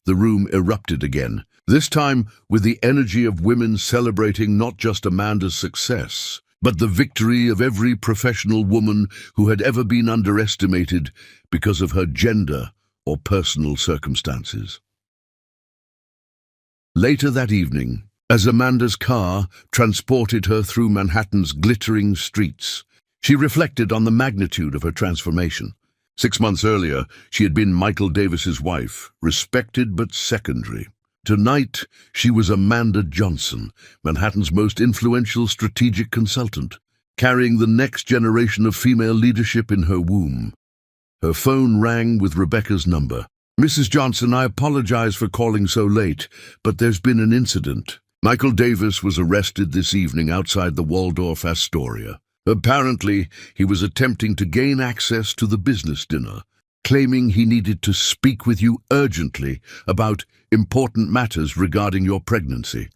The room erupted again, this time with the energy of women celebrating not just Amanda's success, but the victory of every professional woman who had ever been underestimated because of her gender or personal circumstances. Later that evening, as Amanda's car transported her through Manhattan's glittering streets, she reflected on the magnitude of her transformation. 6 months earlier, she had been Michael Davis's wife, respected but secondary. Tonight, she was Amanda Johnson, Manhattan's most influential strategic consultant, carrying the next generation of female leadership in her womb. Her phone rang with Rebecca's number. Mrs. Johnson, I apologize for calling so late, but there's been an incident. Michael Davis was arrested this evening outside the Waldorf Astoria. Apparently, he was attempting to gain access to the business dinner, claiming he needed to speak with you urgently about important matters regarding your pregnancy.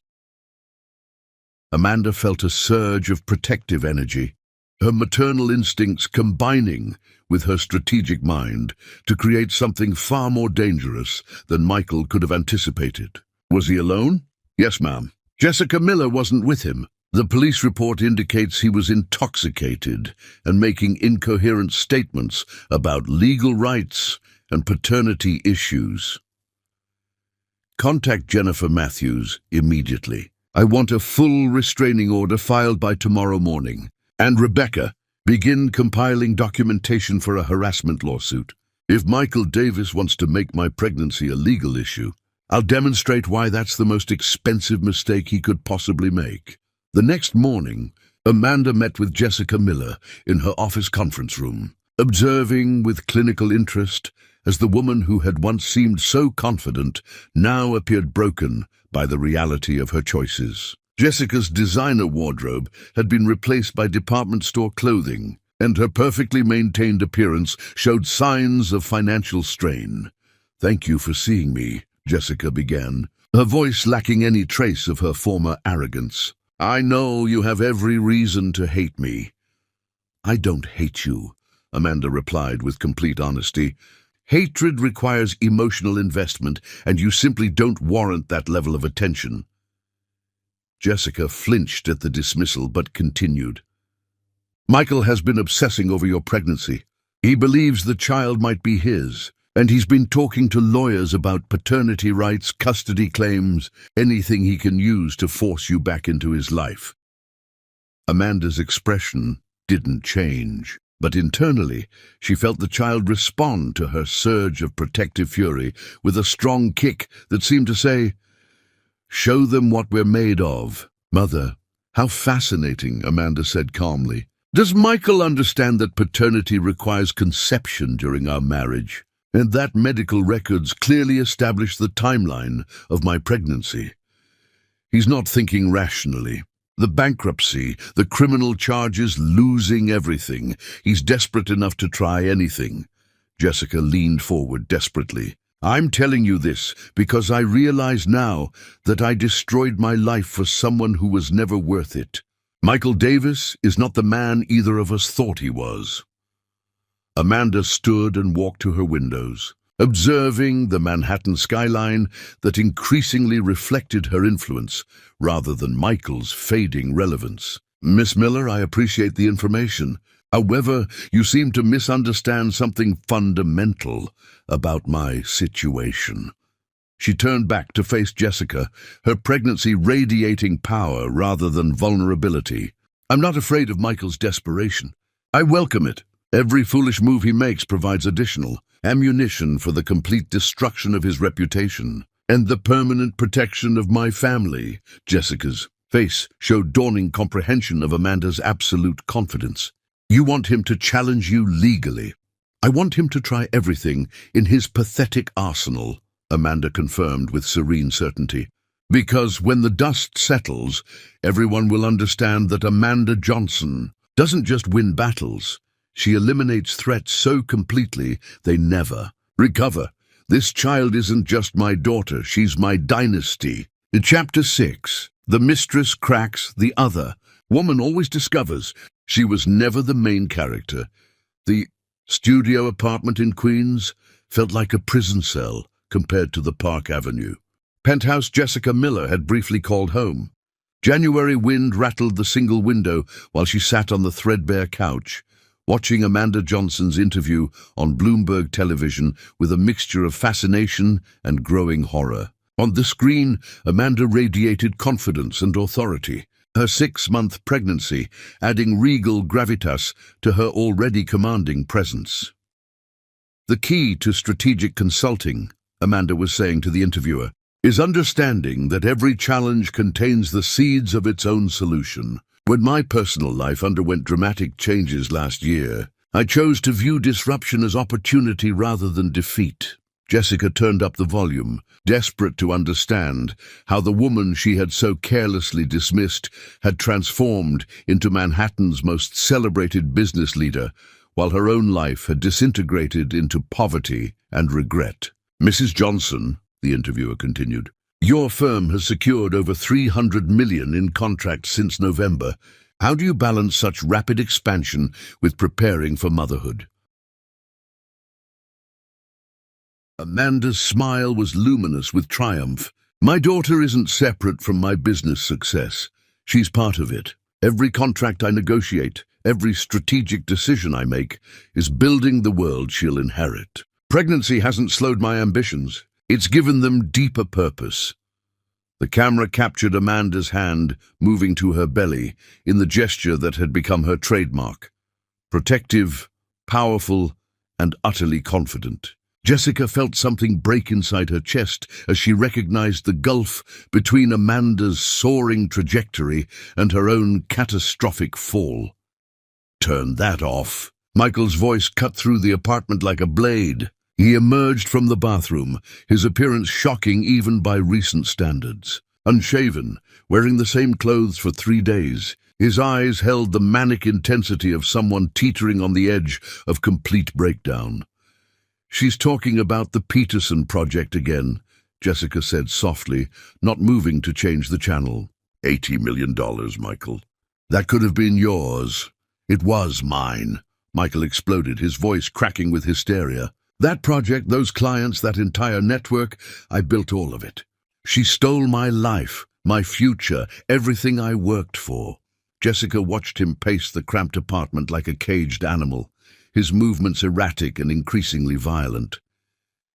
Amanda felt a surge of protective energy, her maternal instincts combining with her strategic mind to create something far more dangerous than Michael could have anticipated. Was he alone? Yes, ma'am. Jessica Miller wasn't with him. The police report indicates he was intoxicated and making incoherent statements about legal rights and paternity issues. Contact Jennifer Matthews immediately. I want a full restraining order filed by tomorrow morning. And Rebecca, begin compiling documentation for a harassment lawsuit. If Michael Davis wants to make my pregnancy a legal issue, I'll demonstrate why that's the most expensive mistake he could possibly make. The next morning, Amanda met with Jessica Miller in her office conference room, observing with clinical interest as the woman who had once seemed so confident now appeared broken by the reality of her choices. Jessica's designer wardrobe had been replaced by department store clothing, and her perfectly maintained appearance showed signs of financial strain. "Thank you for seeing me," Jessica began, her voice lacking any trace of her former arrogance. "I know you have every reason to hate me." "I don't hate you," Amanda replied with complete honesty. "Hatred requires emotional investment, and you simply don't warrant that level of attention." Jessica flinched at the dismissal but continued. "Michael has been obsessing over your pregnancy. He believes the child might be his, and he's been talking to lawyers about paternity rights, custody claims, anything he can use to force you back into his life." Amanda's expression didn't change, but internally she felt the child respond to her surge of protective fury with a strong kick that seemed to say, "Show them what we're made of." "Mother, how fascinating," Amanda said calmly. "Does Michael understand that paternity requires conception during our marriage, and that medical records clearly establish the timeline of my pregnancy? He's not thinking rationally. The bankruptcy, the criminal charges, losing everything. He's desperate enough to try anything." Jessica leaned forward desperately. "I'm telling you this because I realize now that I destroyed my life for someone who was never worth it. Michael Davis is not the man either of us thought he was." Amanda stood and walked to her windows, observing the Manhattan skyline that increasingly reflected her influence rather than Michael's fading relevance. "Miss Miller, I appreciate the information. However, you seem to misunderstand something fundamental about my situation." She turned back to face Jessica, her pregnancy radiating power rather than vulnerability. "I'm not afraid of Michael's desperation. I welcome it. Every foolish move he makes provides additional ammunition for the complete destruction of his reputation and the permanent protection of my family." Jessica's face showed dawning comprehension of Amanda's absolute confidence. "You want him to challenge you legally." "I want him to try everything in his pathetic arsenal," Amanda confirmed with serene certainty. "Because when the dust settles, everyone will understand that Amanda Johnson doesn't just win battles. She eliminates threats so completely they never recover. This child isn't just my daughter, she's my dynasty." In Chapter 6, the mistress cracks the other. Woman always discovers she was never the main character. The studio apartment in Queens felt like a prison cell compared to the Park Avenue penthouse Jessica Miller had briefly called home. January wind rattled the single window while she sat on the threadbare couch, watching Amanda Johnson's interview on Bloomberg television with a mixture of fascination and growing horror. On the screen, Amanda radiated confidence and authority, her 6-month pregnancy adding regal gravitas to her already commanding presence. "The key to strategic consulting," Amanda was saying to the interviewer, "is understanding that every challenge contains the seeds of its own solution. When my personal life underwent dramatic changes last year, I chose to view disruption as opportunity rather than defeat. Jessica turned up the volume, desperate to understand how the woman she had so carelessly dismissed had transformed into Manhattan's most celebrated business leader, while her own life had disintegrated into poverty and regret. "Mrs. Johnson," the interviewer continued, "your firm has secured over $300 million in contracts since November. How do you balance such rapid expansion with preparing for motherhood?" Amanda's smile was luminous with triumph. "My daughter isn't separate from my business success. She's part of it. Every contract I negotiate, every strategic decision I make, is building the world she'll inherit. Pregnancy hasn't slowed my ambitions. It's given them deeper purpose." The camera captured Amanda's hand moving to her belly in the gesture that had become her trademark. Protective, powerful, and utterly confident. Jessica felt something break inside her chest as she recognized the gulf between Amanda's soaring trajectory and her own catastrophic fall. "Turn that off." Michael's voice cut through the apartment like a blade. He emerged from the bathroom, his appearance shocking even by recent standards. Unshaven, wearing the same clothes for 3 days, his eyes held the manic intensity of someone teetering on the edge of complete breakdown. "She's talking about the Peterson project again," Jessica said softly, not moving to change the channel. $80 million, Michael. "That could have been yours." "It was mine," Michael exploded, his voice cracking with hysteria. "That project, those clients, that entire network, I built all of it. She stole my life, my future, everything I worked for." Jessica watched him pace the cramped apartment like a caged animal, his movements erratic and increasingly violent.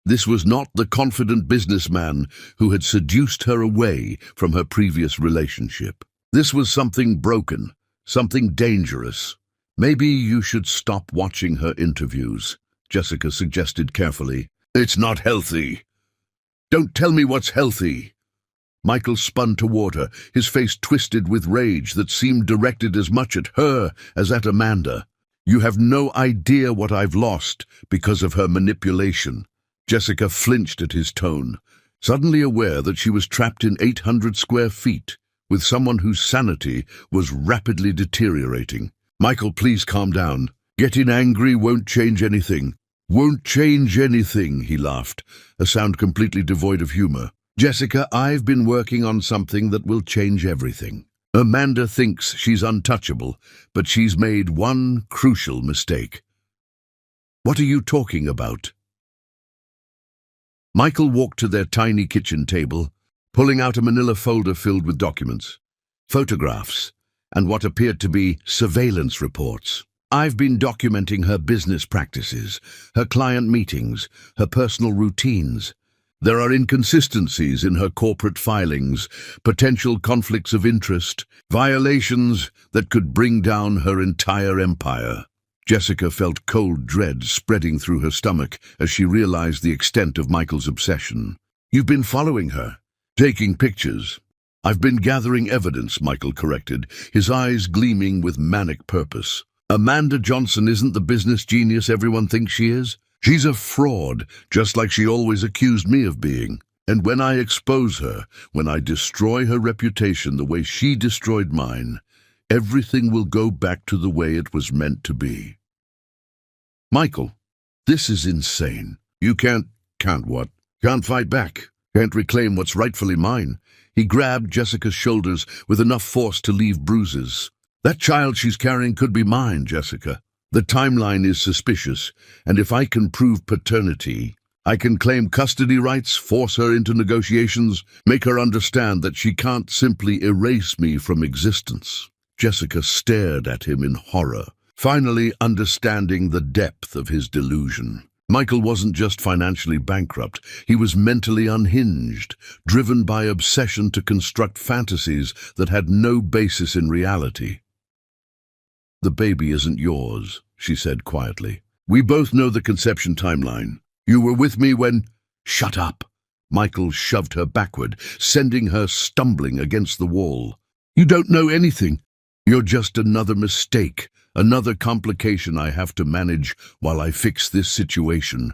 This was not the confident businessman who had seduced her away from her previous relationship. This was something broken, something dangerous. "Maybe you should stop watching her interviews," Jessica suggested carefully. "It's not healthy." "Don't tell me what's healthy." Michael spun toward her, his face twisted with rage that seemed directed as much at her as at Amanda. "You have no idea what I've lost because of her manipulation." Jessica flinched at his tone, suddenly aware that she was trapped in 800 square feet with someone whose sanity was rapidly deteriorating. "Michael, please calm down. Getting angry won't change anything." "Won't change anything," he laughed, a sound completely devoid of humor. "Jessica, I've been working on something that will change everything. Amanda thinks she's untouchable, but she's made one crucial mistake." "What are you talking about?" Michael walked to their tiny kitchen table, pulling out a manila folder filled with documents, photographs, and what appeared to be surveillance reports. "I've been documenting her business practices, her client meetings, her personal routines. There are inconsistencies in her corporate filings, potential conflicts of interest, violations that could bring down her entire empire." Jessica felt cold dread spreading through her stomach as she realized the extent of Michael's obsession. "You've been following her, taking pictures." "I've been gathering evidence," Michael corrected, his eyes gleaming with manic purpose. "Amanda Johnson isn't the business genius everyone thinks she is. She's a fraud, just like she always accused me of being. And when I expose her, when I destroy her reputation the way she destroyed mine, everything will go back to the way it was meant to be." "Michael, this is insane. You can't what? Can't fight back. Can't reclaim what's rightfully mine." He grabbed Jessica's shoulders with enough force to leave bruises. "That child she's carrying could be mine, Jessica. The timeline is suspicious, and if I can prove paternity, I can claim custody rights, force her into negotiations, make her understand that she can't simply erase me from existence." Jessica stared at him in horror, finally understanding the depth of his delusion. Michael wasn't just financially bankrupt, he was mentally unhinged, driven by obsession to construct fantasies that had no basis in reality. "The baby isn't yours," she said quietly. "We both know the conception timeline. You were with me when—" "Shut up!" Michael shoved her backward, sending her stumbling against the wall. "You don't know anything. You're just another mistake, another complication I have to manage while I fix this situation."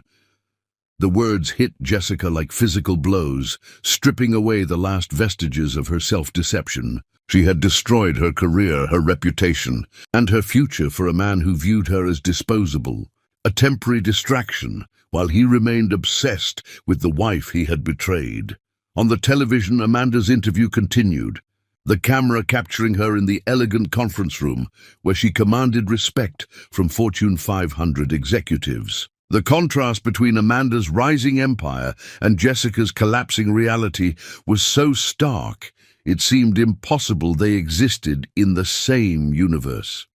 The words hit Jessica like physical blows, stripping away the last vestiges of her self-deception. She had destroyed her career, her reputation, and her future for a man who viewed her as disposable, a temporary distraction, while he remained obsessed with the wife he had betrayed. On the television, Amanda's interview continued, the camera capturing her in the elegant conference room where she commanded respect from Fortune 500 executives. The contrast between Amanda's rising empire and Jessica's collapsing reality was so stark, it seemed impossible they existed in the same universe.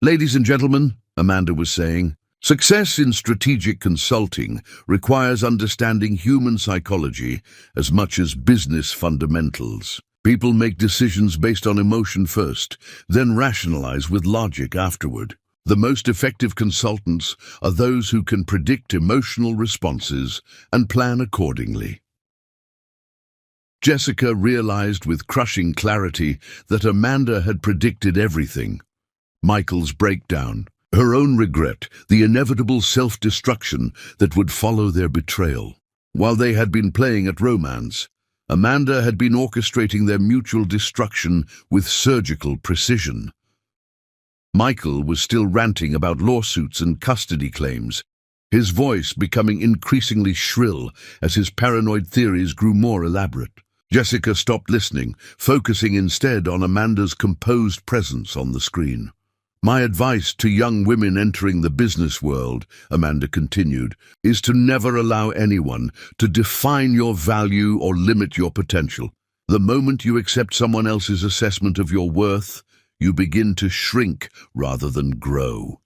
"Ladies and gentlemen," Amanda was saying, "success in strategic consulting requires understanding human psychology as much as business fundamentals. People make decisions based on emotion first, then rationalize with logic afterward. The most effective consultants are those who can predict emotional responses and plan accordingly." Jessica realized with crushing clarity that Amanda had predicted everything. Michael's breakdown, her own regret, the inevitable self-destruction that would follow their betrayal. While they had been playing at romance, Amanda had been orchestrating their mutual destruction with surgical precision. Michael was still ranting about lawsuits and custody claims, his voice becoming increasingly shrill as his paranoid theories grew more elaborate. Jessica stopped listening, focusing instead on Amanda's composed presence on the screen. "My advice to young women entering the business world," Amanda continued, "is to never allow anyone to define your value or limit your potential. The moment you accept someone else's assessment of your worth, you begin to shrink rather than grow."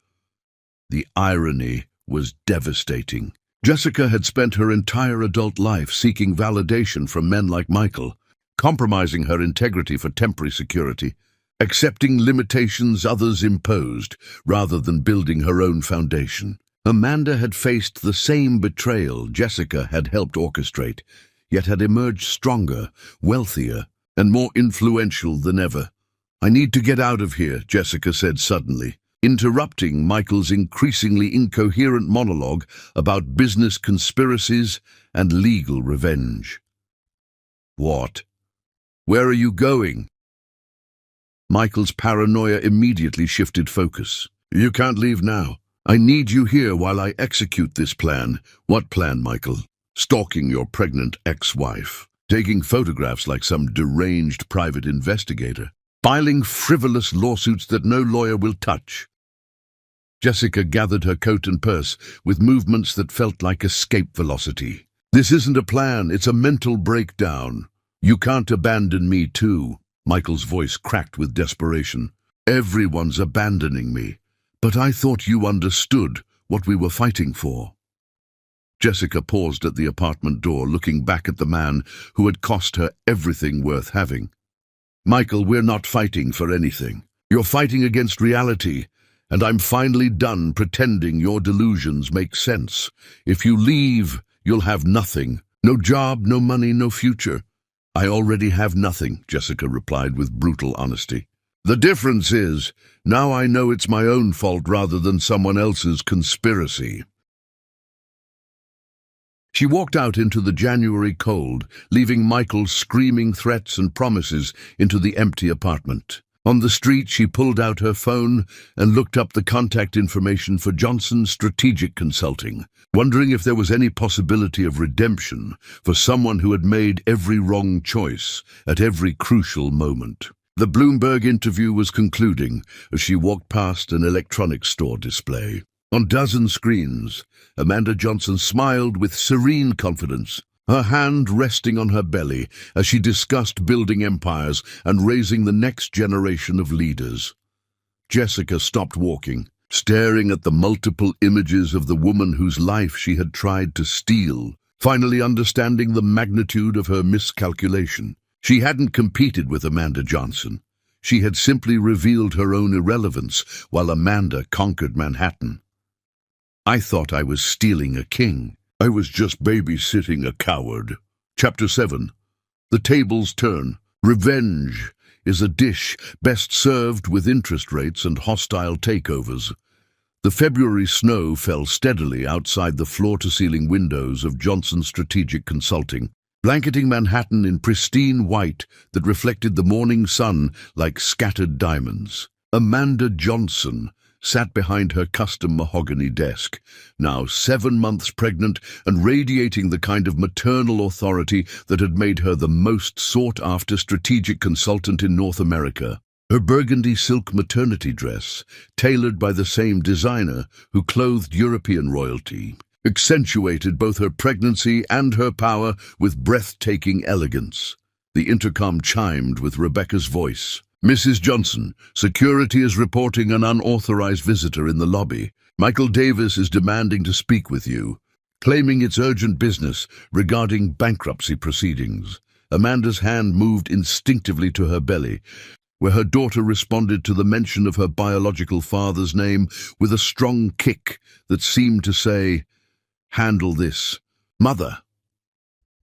The irony was devastating. Jessica had spent her entire adult life seeking validation from men like Michael, compromising her integrity for temporary security, accepting limitations others imposed rather than building her own foundation. Amanda had faced the same betrayal Jessica had helped orchestrate, yet had emerged stronger, wealthier, and more influential than ever. "I need to get out of here," Jessica said suddenly, interrupting Michael's increasingly incoherent monologue about business conspiracies and legal revenge. "What? Where are you going?" Michael's paranoia immediately shifted focus. "You can't leave now. I need you here while I execute this plan." "What plan, Michael?" "Stalking your pregnant ex-wife, taking photographs like some deranged private investigator, filing frivolous lawsuits that no lawyer will touch." Jessica gathered her coat and purse with movements that felt like escape velocity. "This isn't a plan, it's a mental breakdown. You can't abandon me too." Michael's voice cracked with desperation. "Everyone's abandoning me, but I thought you understood what we were fighting for." Jessica paused at the apartment door, looking back at the man who had cost her everything worth having. "Michael, we're not fighting for anything. You're fighting against reality, and I'm finally done pretending your delusions make sense. If you leave, you'll have nothing. No job, no money, no future." "I already have nothing," Jessica replied with brutal honesty. "The difference is, now I know it's my own fault rather than someone else's conspiracy." She walked out into the January cold, leaving Michael screaming threats and promises into the empty apartment. On the street, she pulled out her phone and looked up the contact information for Johnson's Strategic Consulting, wondering if there was any possibility of redemption for someone who had made every wrong choice at every crucial moment. The Bloomberg interview was concluding as she walked past an electronics store display. On dozen screens, Amanda Johnson smiled with serene confidence, her hand resting on her belly as she discussed building empires and raising the next generation of leaders. Jessica stopped walking, staring at the multiple images of the woman whose life she had tried to steal, finally understanding the magnitude of her miscalculation. She hadn't competed with Amanda Johnson. She had simply revealed her own irrelevance while Amanda conquered Manhattan. "I thought I was stealing a king. I was just babysitting a coward." Chapter 7. The tables turn. Revenge is a dish best served with interest rates and hostile takeovers. The February snow fell steadily outside the floor-to-ceiling windows of Johnson Strategic Consulting, blanketing Manhattan in pristine white that reflected the morning sun like scattered diamonds. Amanda Johnson sat behind her custom mahogany desk, now 7 months pregnant and radiating the kind of maternal authority that had made her the most sought-after strategic consultant in North America. Her burgundy silk maternity dress, tailored by the same designer who clothed European royalty, accentuated both her pregnancy and her power with breathtaking elegance. The intercom chimed with Rebecca's voice. "Mrs. Johnson, security is reporting an unauthorized visitor in the lobby. Michael Davis is demanding to speak with you, claiming it's urgent business regarding bankruptcy proceedings." Amanda's hand moved instinctively to her belly, where her daughter responded to the mention of her biological father's name with a strong kick that seemed to say, "Handle this, Mother."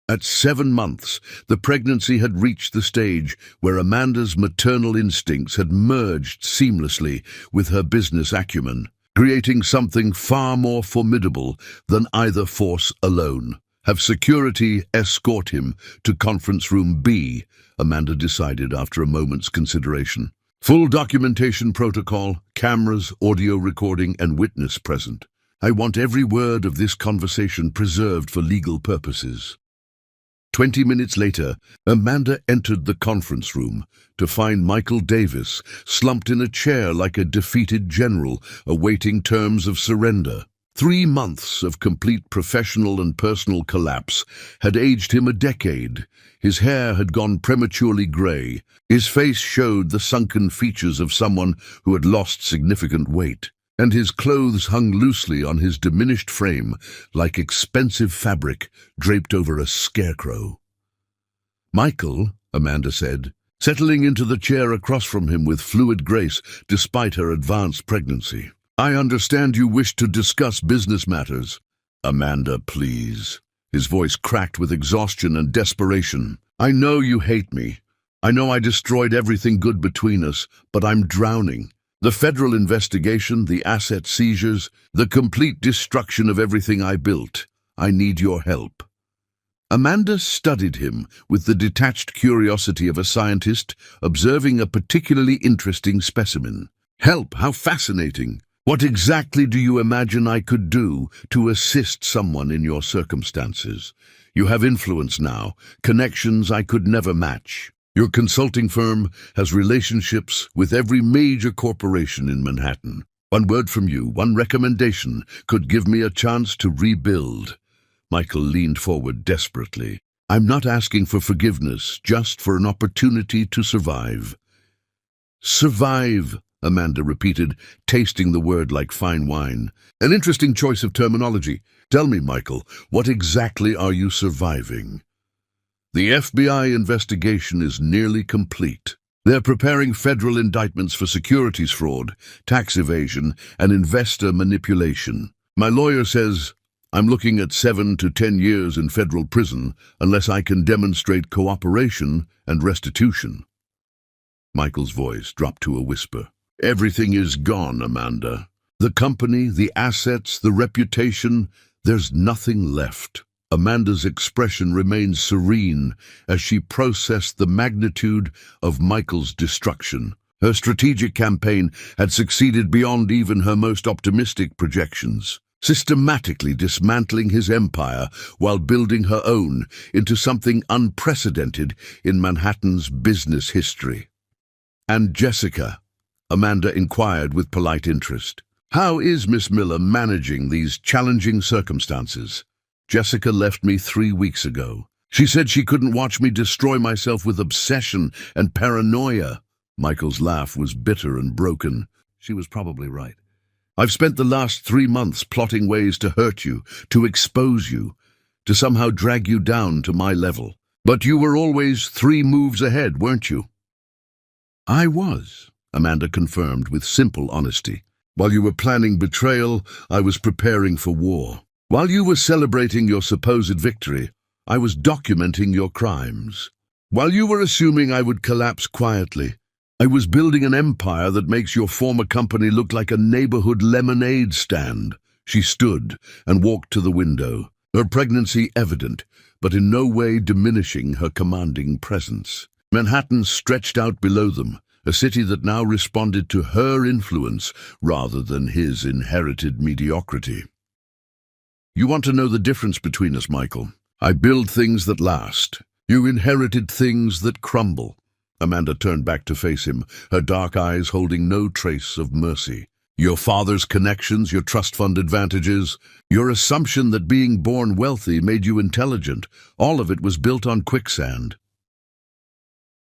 At 7 months, the pregnancy had reached the stage where Amanda's maternal instincts had merged seamlessly with her business acumen, creating something far more formidable than either force alone. "Have security escort him to conference room B," Amanda decided after a moment's consideration. "Full documentation protocol, cameras, audio recording, and witness present. I want every word of this conversation preserved for legal purposes." 20 minutes later, Amanda entered the conference room to find Michael Davis slumped in a chair like a defeated general awaiting terms of surrender. 3 months of complete professional and personal collapse had aged him a decade. His hair had gone prematurely grey. His face showed the sunken features of someone who had lost significant weight, and his clothes hung loosely on his diminished frame like expensive fabric draped over a scarecrow. "Michael," Amanda said, settling into the chair across from him with fluid grace despite her advanced pregnancy. "I understand you wish to discuss business matters." "Amanda, please." His voice cracked with exhaustion and desperation. "I know you hate me. I know I destroyed everything good between us, but I'm drowning. The federal investigation, the asset seizures, the complete destruction of everything I built. I need your help." Amanda studied him with the detached curiosity of a scientist observing a particularly interesting specimen. "Help? How fascinating! What exactly do you imagine I could do to assist someone in your circumstances? You have influence now, connections I could never match. Your consulting firm has relationships with every major corporation in Manhattan. One word from you, one recommendation, could give me a chance to rebuild." Michael leaned forward desperately. "I'm not asking for forgiveness, just for an opportunity to survive." "Survive," Amanda repeated, tasting the word like fine wine. "An interesting choice of terminology. Tell me, Michael, what exactly are you surviving?" "The FBI investigation is nearly complete. They're preparing federal indictments for securities fraud, tax evasion, and investor manipulation. My lawyer says I'm looking at 7 to 10 years in federal prison unless I can demonstrate cooperation and restitution." Michael's voice dropped to a whisper. "Everything is gone, Amanda. The company, the assets, the reputation, there's nothing left." Amanda's expression remained serene as she processed the magnitude of Michael's destruction. Her strategic campaign had succeeded beyond even her most optimistic projections, systematically dismantling his empire while building her own into something unprecedented in Manhattan's business history. "And Jessica?" Amanda inquired with polite interest. "How is Miss Miller managing these challenging circumstances?" "Jessica left me 3 weeks ago. She said she couldn't watch me destroy myself with obsession and paranoia." Michael's laugh was bitter and broken. She was probably right. "I've spent the last 3 months plotting ways to hurt you, to expose you, to somehow drag you down to my level. But you were always 3 moves ahead, weren't you?" "I was," Amanda confirmed with simple honesty. "While you were planning betrayal, I was preparing for war. While you were celebrating your supposed victory, I was documenting your crimes. While you were assuming I would collapse quietly, I was building an empire that makes your former company look like a neighborhood lemonade stand. She stood and walked to the window, her pregnancy evident, but in no way diminishing her commanding presence. Manhattan stretched out below them, a city that now responded to her influence rather than his inherited mediocrity. You want to know the difference between us, Michael? I build things that last. You inherited things that crumble. Amanda turned back to face him, her dark eyes holding no trace of mercy. Your father's connections, your trust fund advantages, your assumption that being born wealthy made you intelligent, all of it was built on quicksand.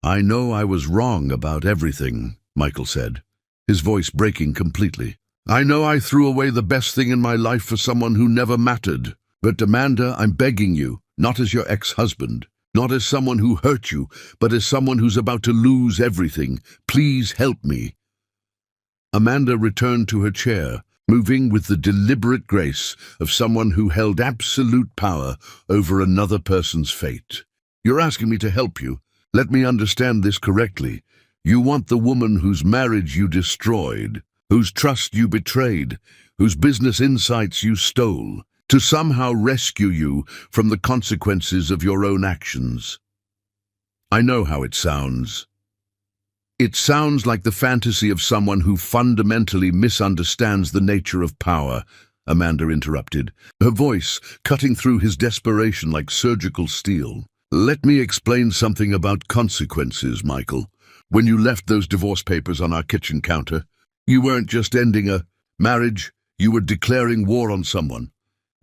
I know I was wrong about everything, Michael said, his voice breaking completely. I know I threw away the best thing in my life for someone who never mattered. But Amanda, I'm begging you, not as your ex-husband, not as someone who hurt you, but as someone who's about to lose everything. Please help me. Amanda returned to her chair, moving with the deliberate grace of someone who held absolute power over another person's fate. You're asking me to help you. Let me understand this correctly. You want the woman whose marriage you destroyed, whose trust you betrayed, whose business insights you stole, to somehow rescue you from the consequences of your own actions. I know how it sounds. It sounds like the fantasy of someone who fundamentally misunderstands the nature of power, Amanda interrupted, her voice cutting through his desperation like surgical steel. Let me explain something about consequences, Michael. When you left those divorce papers on our kitchen counter, you weren't just ending a marriage, you were declaring war on someone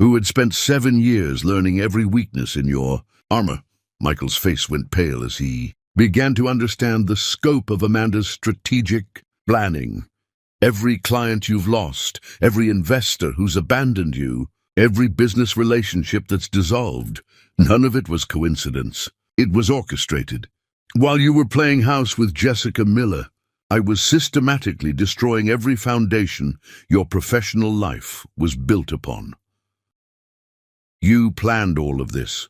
who had spent 7 years learning every weakness in your armor. Michael's face went pale as he began to understand the scope of Amanda's strategic planning. Every client you've lost, every investor who's abandoned you, every business relationship that's dissolved, none of it was coincidence. It was orchestrated. While you were playing house with Jessica Miller, I was systematically destroying every foundation your professional life was built upon. You planned all of this.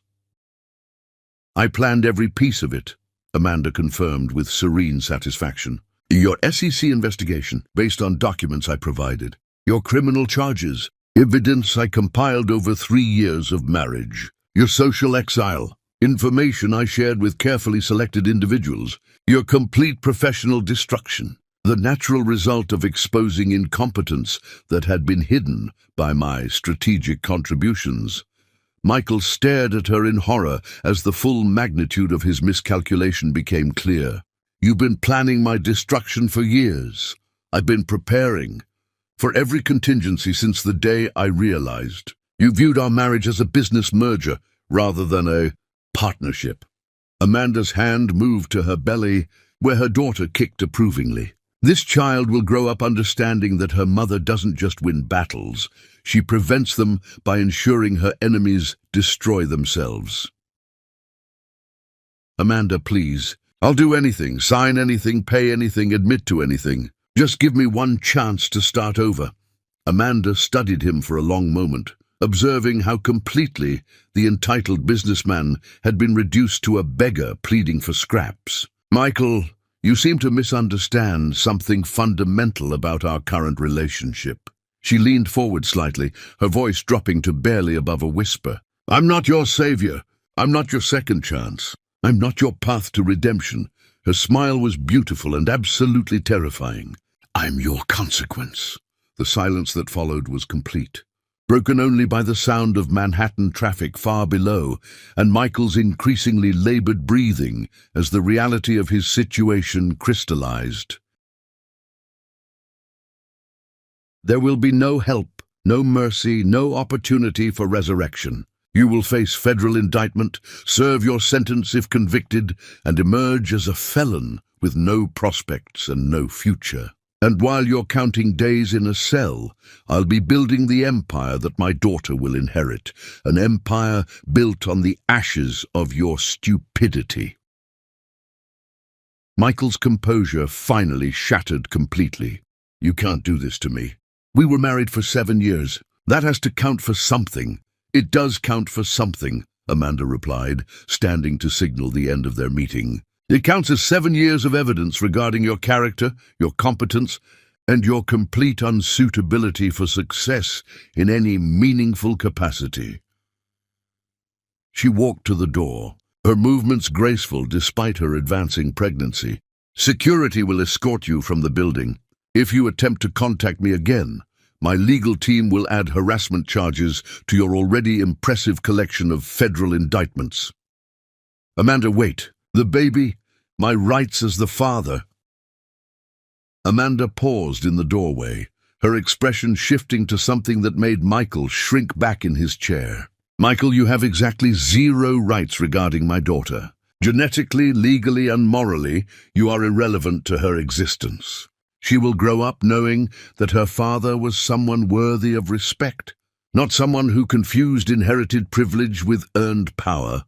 I planned every piece of it, Amanda confirmed with serene satisfaction. Your SEC investigation, based on documents I provided, your criminal charges, evidence I compiled over 3 years of marriage, your social exile, information I shared with carefully selected individuals, your complete professional destruction, the natural result of exposing incompetence that had been hidden by my strategic contributions. Michael stared at her in horror as the full magnitude of his miscalculation became clear. You've been planning my destruction for years. I've been preparing for every contingency since the day I realized. You viewed our marriage as a business merger rather than a partnership. Amanda's hand moved to her belly, where her daughter kicked approvingly. This child will grow up understanding that her mother doesn't just win battles, she prevents them by ensuring her enemies destroy themselves. Amanda, please. I'll do anything, sign anything, pay anything, admit to anything. Just give me one chance to start over. Amanda studied him for a long moment, observing how completely the entitled businessman had been reduced to a beggar pleading for scraps. Michael, you seem to misunderstand something fundamental about our current relationship. She leaned forward slightly, her voice dropping to barely above a whisper. I'm not your savior. I'm not your second chance. I'm not your path to redemption. Her smile was beautiful and absolutely terrifying. I'm your consequence. The silence that followed was complete, broken only by the sound of Manhattan traffic far below and Michael's increasingly labored breathing as the reality of his situation crystallized. There will be no help, no mercy, no opportunity for resurrection. You will face federal indictment, serve your sentence if convicted, and emerge as a felon with no prospects and no future. And while you're counting days in a cell, I'll be building the empire that my daughter will inherit, an empire built on the ashes of your stupidity. Michael's composure finally shattered completely. You can't do this to me. We were married for 7 years. That has to count for something. It does count for something, Amanda replied, standing to signal the end of their meeting. It counts as 7 years of evidence regarding your character, your competence, and your complete unsuitability for success in any meaningful capacity. She walked to the door, her movements graceful despite her advancing pregnancy. Security will escort you from the building. If you attempt to contact me again, my legal team will add harassment charges to your already impressive collection of federal indictments. Amanda, wait. The baby, my rights as the father. Amanda paused in the doorway, her expression shifting to something that made Michael shrink back in his chair. Michael, you have exactly 0 rights regarding my daughter. Genetically, legally, and morally, you are irrelevant to her existence. She will grow up knowing that her father was someone worthy of respect, not someone who confused inherited privilege with earned power.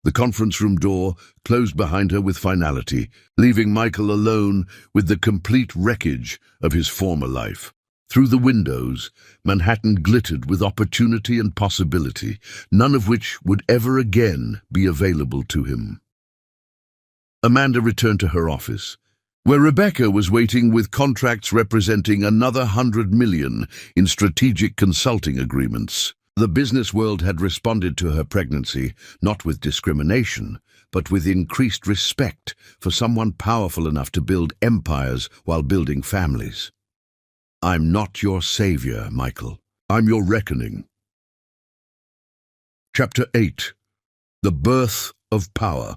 The conference room door closed behind her with finality, leaving Michael alone with the complete wreckage of his former life. Through the windows, Manhattan glittered with opportunity and possibility, none of which would ever again be available to him. Amanda returned to her office, where Rebecca was waiting with contracts representing another $100 million in strategic consulting agreements. The business world had responded to her pregnancy, not with discrimination, but with increased respect for someone powerful enough to build empires while building families. I'm not your savior, Michael. I'm your reckoning. Chapter 8. The Birth of Power.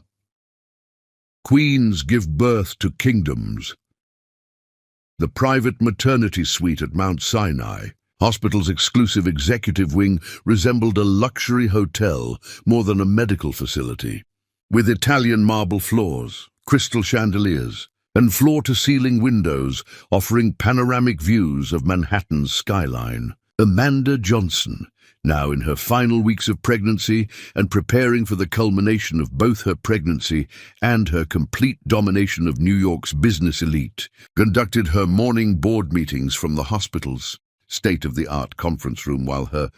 Queens give birth to kingdoms. The private maternity suite at Mount Sinai, hospital's exclusive executive wing, resembled a luxury hotel more than a medical facility. With Italian marble floors, crystal chandeliers, and floor-to-ceiling windows offering panoramic views of Manhattan's skyline, Amanda Johnson, now in her final weeks of pregnancy and preparing for the culmination of both her pregnancy and her complete domination of New York's business elite, conducted her morning board meetings from the hospital's state-of-the-art conference room while her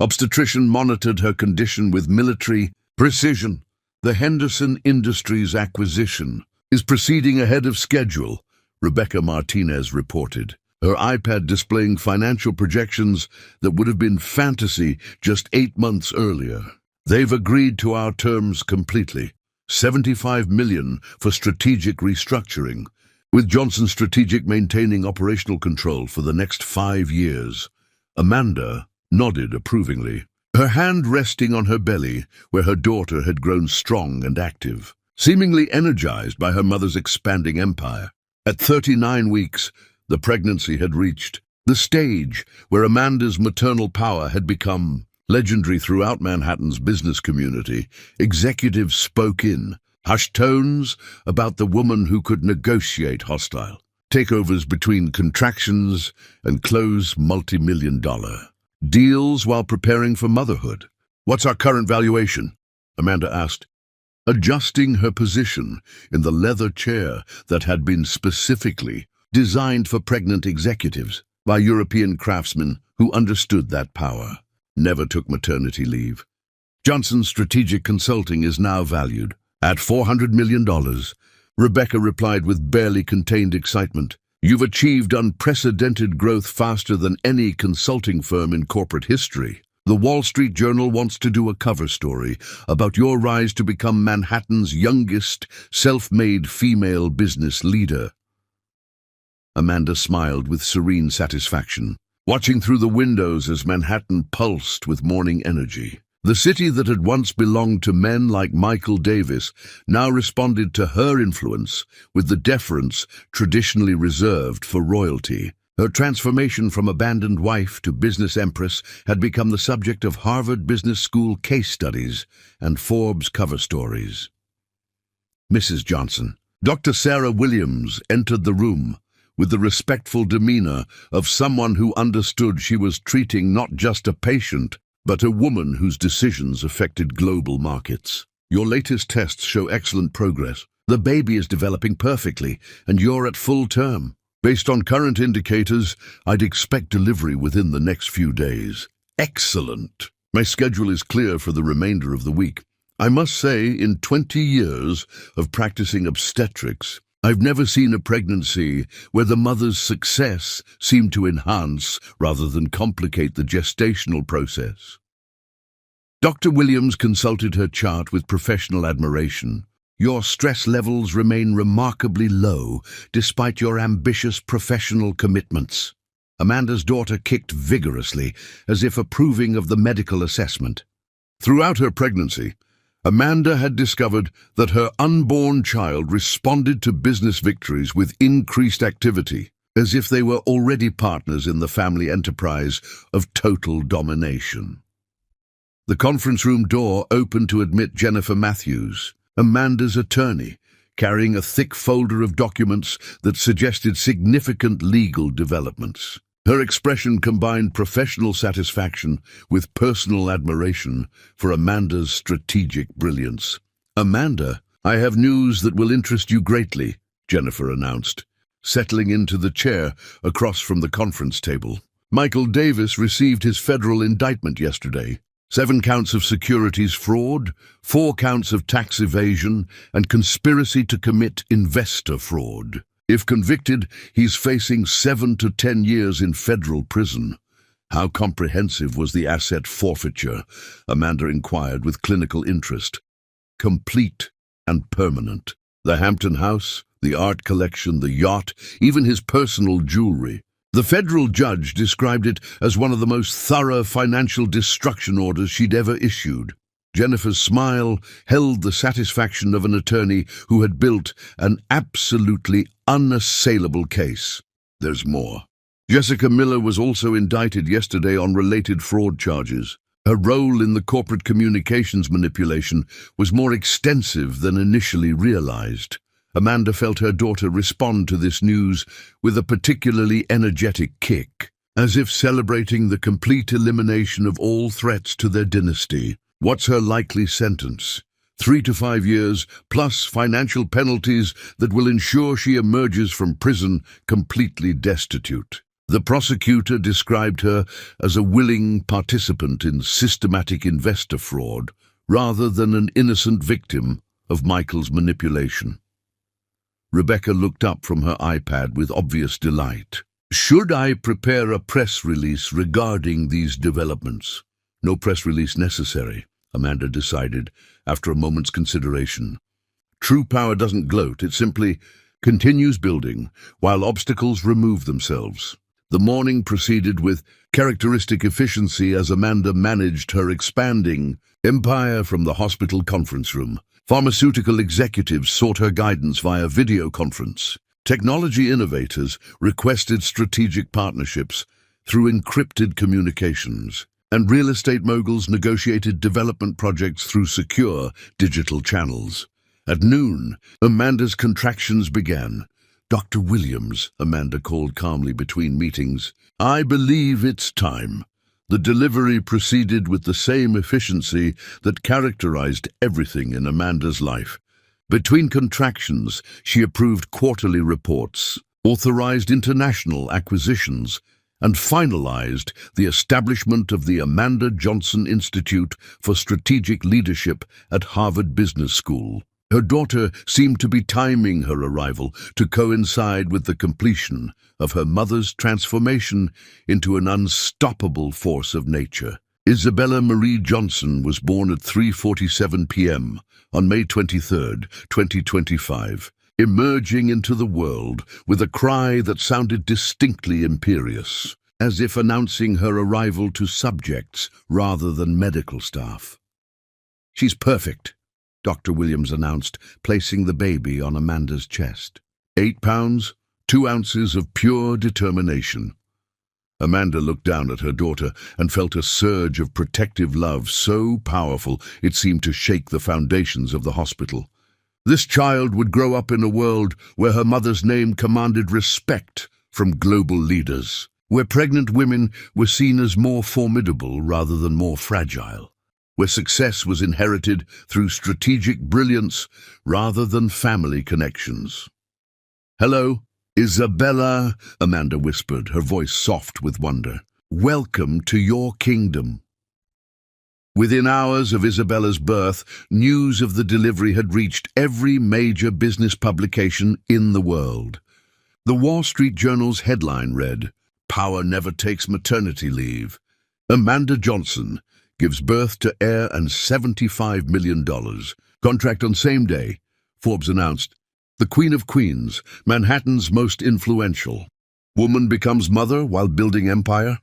obstetrician monitored her condition with military precision. The Henderson Industries acquisition is proceeding ahead of schedule, Rebecca Martinez reported, her iPad displaying financial projections that would have been fantasy just 8 months earlier. They've agreed to our terms completely. $75 million for strategic restructuring, with Johnson Strategic maintaining operational control for the next 5 years. Amanda nodded approvingly, her hand resting on her belly where her daughter had grown strong and active, seemingly energized by her mother's expanding empire. At 39 weeks, the pregnancy had reached the stage where Amanda's maternal power had become legendary throughout Manhattan's business community. Executives spoke in hushed tones about the woman who could negotiate hostile takeovers between contractions and close multi-million-dollar deals while preparing for motherhood. What's our current valuation? Amanda asked, adjusting her position in the leather chair that had been specifically designed for pregnant executives by European craftsmen who understood that power, never took maternity leave. Johnson Strategic Consulting is now valued at $400 million. Rebecca replied with barely contained excitement. You've achieved unprecedented growth faster than any consulting firm in corporate history. The Wall Street Journal wants to do a cover story about your rise to become Manhattan's youngest, self-made female business leader. Amanda smiled with serene satisfaction, watching through the windows as Manhattan pulsed with morning energy. The city that had once belonged to men like Michael Davis now responded to her influence with the deference traditionally reserved for royalty. Her transformation from abandoned wife to business empress had become the subject of Harvard Business School case studies and Forbes cover stories. Mrs. Johnson. Dr. Sarah Williams entered the room with the respectful demeanor of someone who understood she was treating not just a patient, but a woman whose decisions affected global markets. Your latest tests show excellent progress. The baby is developing perfectly, and you're at full term. Based on current indicators, I'd expect delivery within the next few days. Excellent. My schedule is clear for the remainder of the week. I must say, in 20 years of practicing obstetrics, I've never seen a pregnancy where the mother's success seemed to enhance rather than complicate the gestational process. Dr. Williams consulted her chart with professional admiration. Your stress levels remain remarkably low despite your ambitious professional commitments. Amanda's daughter kicked vigorously, as if approving of the medical assessment. Throughout her pregnancy, Amanda had discovered that her unborn child responded to business victories with increased activity, as if they were already partners in the family enterprise of total domination. The conference room door opened to admit Jennifer Matthews, Amanda's attorney, carrying a thick folder of documents that suggested significant legal developments. Her expression combined professional satisfaction with personal admiration for Amanda's strategic brilliance. "Amanda, I have news that will interest you greatly," Jennifer announced, settling into the chair across from the conference table. "Michael Davis received his federal indictment yesterday. 7 counts of securities fraud, 4 counts of tax evasion, and conspiracy to commit investor fraud. If convicted, he's facing 7 to 10 years in federal prison." "How comprehensive was the asset forfeiture?" Amanda inquired with clinical interest. "Complete and permanent. The Hampton house, the art collection, the yacht, even his personal jewelry. The federal judge described it as one of the most thorough financial destruction orders she'd ever issued." Jennifer's smile held the satisfaction of an attorney who had built an absolutely unassailable case. "There's more. Jessica Miller was also indicted yesterday on related fraud charges. Her role in the corporate communications manipulation was more extensive than initially realized." Amanda felt her daughter respond to this news with a particularly energetic kick, as if celebrating the complete elimination of all threats to their dynasty. "What's her likely sentence?" 3 to 5 years, plus financial penalties that will ensure she emerges from prison completely destitute. The prosecutor described her as a willing participant in systematic investor fraud, rather than an innocent victim of Michael's manipulation. Rebecca looked up from her iPad with obvious delight. "Should I prepare a press release regarding these developments?" "No press release necessary," Amanda decided after a moment's consideration. True power doesn't gloat, it simply continues building while obstacles remove themselves. The morning proceeded with characteristic efficiency as Amanda managed her expanding empire from the hospital conference room. Pharmaceutical executives sought her guidance via video conference. Technology innovators requested strategic partnerships through encrypted communications. And real estate moguls negotiated development projects through secure digital channels. At noon, Amanda's contractions began. "Dr. Williams," Amanda called calmly between meetings, "I believe it's time." The delivery proceeded with the same efficiency that characterized everything in Amanda's life. Between contractions, she approved quarterly reports, authorized international acquisitions, and finalized the establishment of the Amanda Johnson Institute for Strategic Leadership at Harvard Business School. Her daughter seemed to be timing her arrival to coincide with the completion of her mother's transformation into an unstoppable force of nature. Isabella Marie Johnson was born at 3:47 p.m. on May 23, 2025, emerging into the world with a cry that sounded distinctly imperious, as if announcing her arrival to subjects rather than medical staff. "She's perfect," Dr. Williams announced, placing the baby on Amanda's chest. 8 pounds, 2 ounces of pure determination. Amanda looked down at her daughter and felt a surge of protective love so powerful it seemed to shake the foundations of the hospital. This child would grow up in a world where her mother's name commanded respect from global leaders, where pregnant women were seen as more formidable rather than more fragile, where success was inherited through strategic brilliance rather than family connections. "Hello, Isabella," Amanda whispered, her voice soft with wonder. "Welcome to your kingdom." Within hours of Isabella's birth, news of the delivery had reached every major business publication in the world. The Wall Street Journal's headline read, "Power Never Takes Maternity Leave. Amanda Johnson gives birth to heir and $75 million. Contract on same day," Forbes announced. The Queen of Queens, Manhattan's most influential. Woman becomes mother while building empire?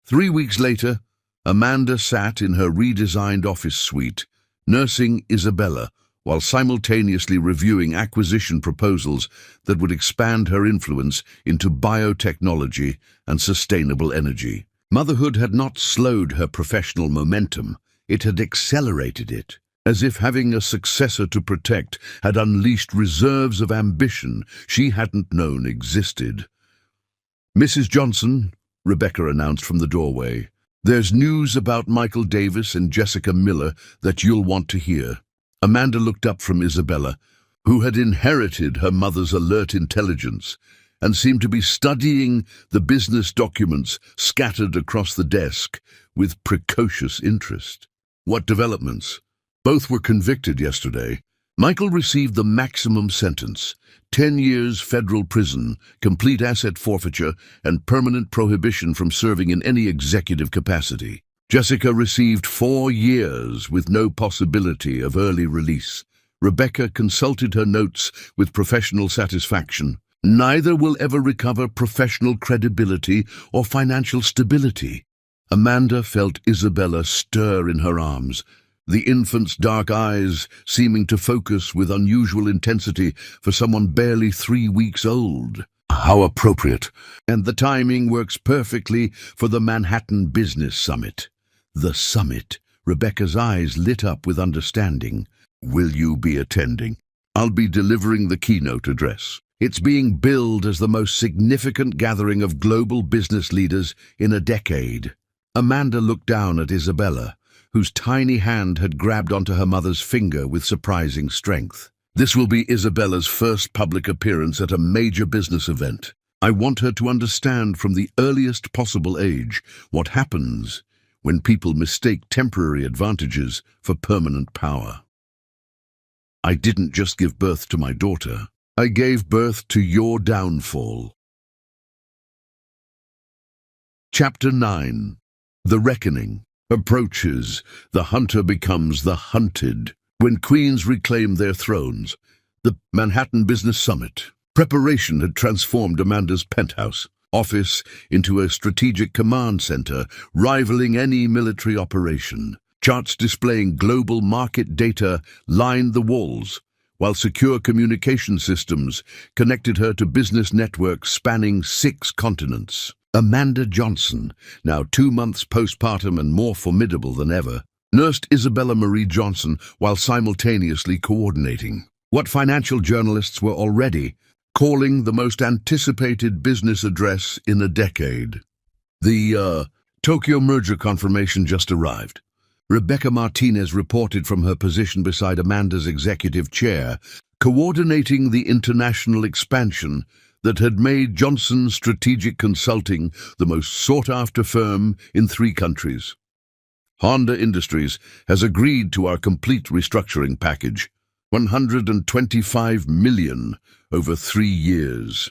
3 weeks later, Amanda sat in her redesigned office suite, nursing Isabella, while simultaneously reviewing acquisition proposals that would expand her influence into biotechnology and sustainable energy. Motherhood had not slowed her professional momentum, it had accelerated it, as if having a successor to protect had unleashed reserves of ambition she hadn't known existed. "Mrs. Johnson," Rebecca announced from the doorway, "there's news about Michael Davis and Jessica Miller that you'll want to hear." Amanda looked up from Isabella, who had inherited her mother's alert intelligence and seemed to be studying the business documents scattered across the desk with precocious interest. "What developments?" "Both were convicted yesterday. Michael received the maximum sentence, 10 years federal prison, complete asset forfeiture, and permanent prohibition from serving in any executive capacity. Jessica received 4 years with no possibility of early release." Rebecca consulted her notes with professional satisfaction. "Neither will ever recover professional credibility or financial stability." Amanda felt Isabella stir in her arms, the infant's dark eyes seeming to focus with unusual intensity for someone barely 3 weeks old. "How appropriate. And the timing works perfectly for the Manhattan Business Summit." "The summit." Rebecca's eyes lit up with understanding. "Will you be attending?" "I'll be delivering the keynote address. It's being billed as the most significant gathering of global business leaders in a decade." Amanda looked down at Isabella, whose tiny hand had grabbed onto her mother's finger with surprising strength. "This will be Isabella's first public appearance at a major business event. I want her to understand from the earliest possible age what happens when people mistake temporary advantages for permanent power. I didn't just give birth to my daughter. I gave birth to your downfall." Chapter 9. The Reckoning. Approaches, the hunter becomes the hunted. When queens reclaim their thrones, the Manhattan Business Summit. Preparation had transformed Amanda's penthouse office into a strategic command center, rivaling any military operation. Charts displaying global market data lined the walls, while secure communication systems connected her to business networks spanning 6 continents. Amanda Johnson, now 2 months postpartum and more formidable than ever, nursed Isabella Marie Johnson while simultaneously coordinating what financial journalists were already calling the most anticipated business address in a decade. The Tokyo merger confirmation just arrived. Rebecca Martinez reported from her position beside Amanda's executive chair, coordinating the international expansion that had made Johnson Strategic Consulting the most sought-after firm in 3 countries. Honda Industries has agreed to our complete restructuring package, $125 million over 3 years.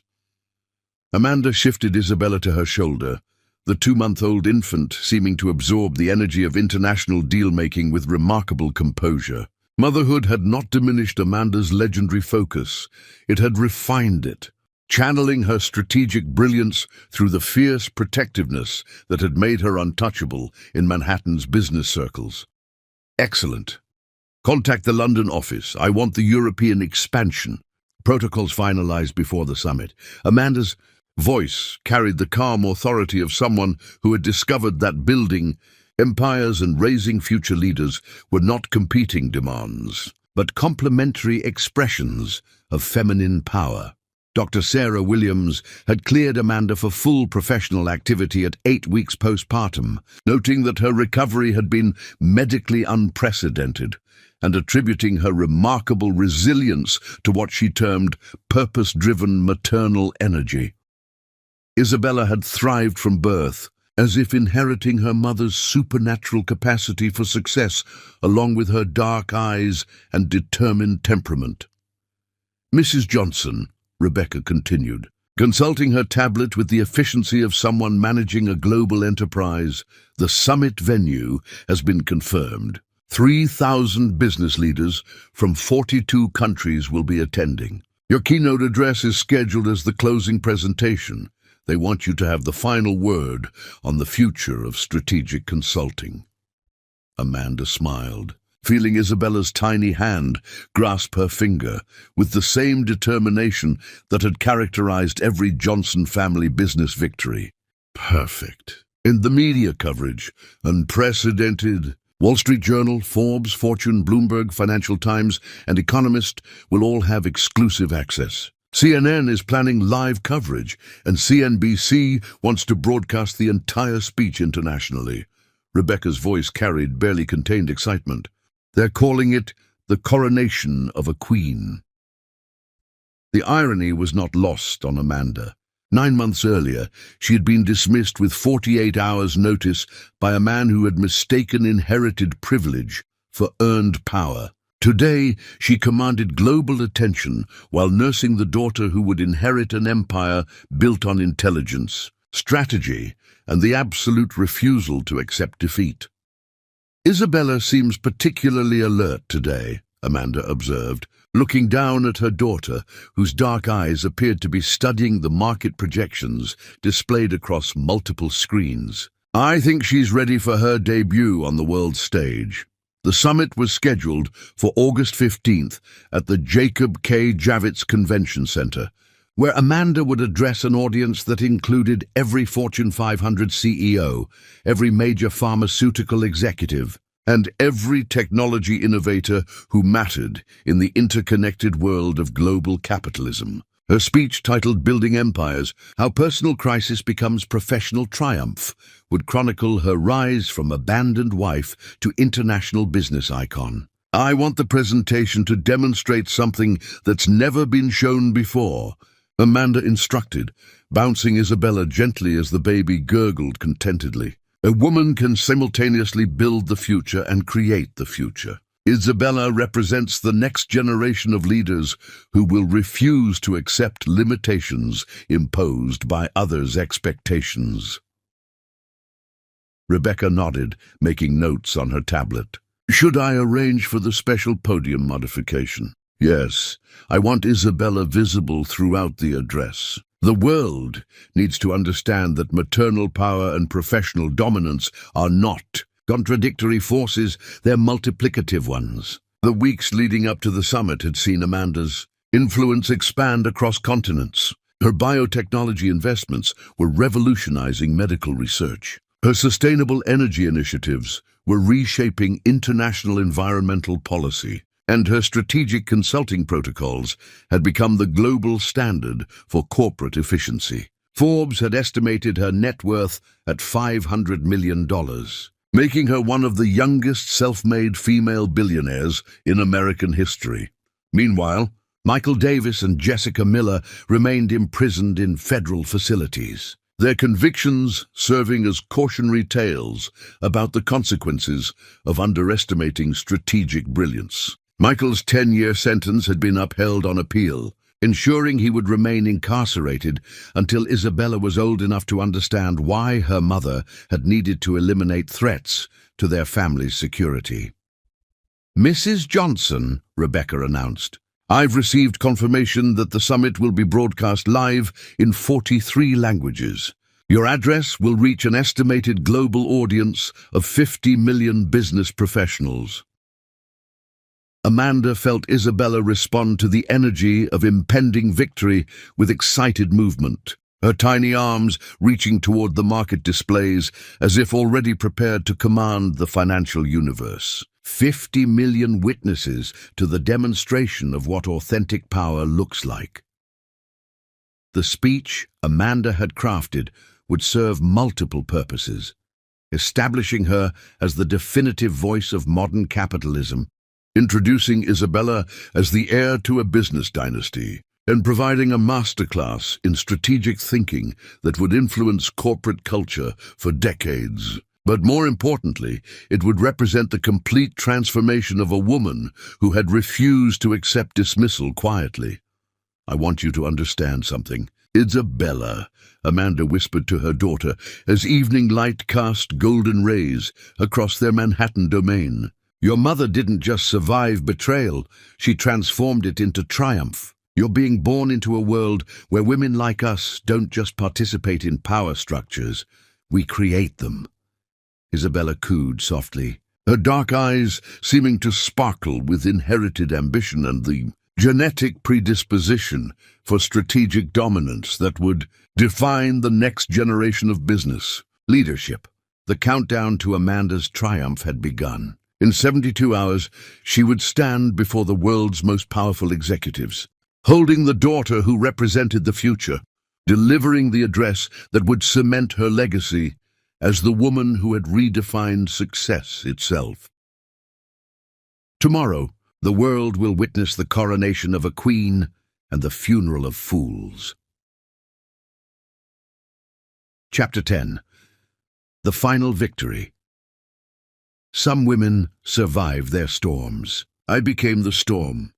Amanda shifted Isabella to her shoulder, the 2-month-old infant seeming to absorb the energy of international deal-making with remarkable composure. Motherhood had not diminished Amanda's legendary focus, it had refined it, channeling her strategic brilliance through the fierce protectiveness that had made her untouchable in Manhattan's business circles. "Excellent. Contact the London office. I want the European expansion." Protocols finalized before the summit. Amanda's voice carried the calm authority of someone who had discovered that building empires and raising future leaders were not competing demands, but complementary expressions of feminine power. Dr. Sarah Williams had cleared Amanda for full professional activity at 8 weeks postpartum, noting that her recovery had been medically unprecedented and attributing her remarkable resilience to what she termed purpose-driven maternal energy. Isabella had thrived from birth, as if inheriting her mother's supernatural capacity for success, along with her dark eyes and determined temperament. "Mrs. Johnson," Rebecca continued, consulting her tablet with the efficiency of someone managing a global enterprise, "the summit venue has been confirmed. 3,000 business leaders from 42 countries will be attending. Your keynote address is scheduled as the closing presentation. They want you to have the final word on the future of strategic consulting." Amanda smiled, feeling Isabella's tiny hand grasp her finger with the same determination that had characterized every Johnson family business victory. Perfect. In the media coverage, unprecedented. Wall Street Journal, Forbes, Fortune, Bloomberg, Financial Times, and Economist will all have exclusive access. CNN is planning live coverage, and CNBC wants to broadcast the entire speech internationally. Rebecca's voice carried barely contained excitement. They're calling it the coronation of a queen. The irony was not lost on Amanda. 9 months earlier, she had been dismissed with 48 hours' notice by a man who had mistaken inherited privilege for earned power. Today, she commanded global attention while nursing the daughter who would inherit an empire built on intelligence, strategy, and the absolute refusal to accept defeat. "Isabella seems particularly alert today," Amanda observed, looking down at her daughter, whose dark eyes appeared to be studying the market projections displayed across multiple screens. "I think she's ready for her debut on the world stage." The summit was scheduled for August 15th at the Jacob K. Javits Convention Center, where Amanda would address an audience that included every Fortune 500 CEO, every major pharmaceutical executive, and every technology innovator who mattered in the interconnected world of global capitalism. Her speech, titled "Building Empires: How Personal Crisis Becomes Professional Triumph," would chronicle her rise from abandoned wife to international business icon. "I want the presentation to demonstrate something that's never been shown before," Amanda instructed, bouncing Isabella gently as the baby gurgled contentedly. "A woman can simultaneously build the future and create the future. Isabella represents the next generation of leaders who will refuse to accept limitations imposed by others' expectations." Rebecca nodded, making notes on her tablet. "Should I arrange for the special podium modification?" "Yes, I want Isabella visible throughout the address. The world needs to understand that maternal power and professional dominance are not contradictory forces, they're multiplicative ones." The weeks leading up to the summit had seen Amanda's influence expand across continents. Her biotechnology investments were revolutionizing medical research. Her sustainable energy initiatives were reshaping international environmental policy. And her strategic consulting protocols had become the global standard for corporate efficiency. Forbes had estimated her net worth at $500 million, making her one of the youngest self-made female billionaires in American history. Meanwhile, Michael Davis and Jessica Miller remained imprisoned in federal facilities, their convictions serving as cautionary tales about the consequences of underestimating strategic brilliance. Michael's 10-year sentence had been upheld on appeal, ensuring he would remain incarcerated until Isabella was old enough to understand why her mother had needed to eliminate threats to their family's security. "Mrs. Johnson," Rebecca announced, "I've received confirmation that the summit will be broadcast live in 43 languages. Your address will reach an estimated global audience of 50 million business professionals." Amanda felt Isabella respond to the energy of impending victory with excited movement, her tiny arms reaching toward the market displays as if already prepared to command the financial universe. 50 million witnesses to the demonstration of what authentic power looks like. The speech Amanda had crafted would serve multiple purposes, establishing her as the definitive voice of modern capitalism, introducing Isabella as the heir to a business dynasty, and providing a masterclass in strategic thinking that would influence corporate culture for decades. But more importantly, it would represent the complete transformation of a woman who had refused to accept dismissal quietly. "I want you to understand something. Isabella," Amanda whispered to her daughter as evening light cast golden rays across their Manhattan domain. "Your mother didn't just survive betrayal, she transformed it into triumph. You're being born into a world where women like us don't just participate in power structures, we create them." Isabella cooed softly, her dark eyes seeming to sparkle with inherited ambition and the genetic predisposition for strategic dominance that would define the next generation of business leadership. The countdown to Amanda's triumph had begun. In 72 hours, she would stand before the world's most powerful executives, holding the daughter who represented the future, delivering the address that would cement her legacy as the woman who had redefined success itself. Tomorrow, the world will witness the coronation of a queen and the funeral of fools. Chapter 10. The Final Victory. Some women survive their storms. I became the storm.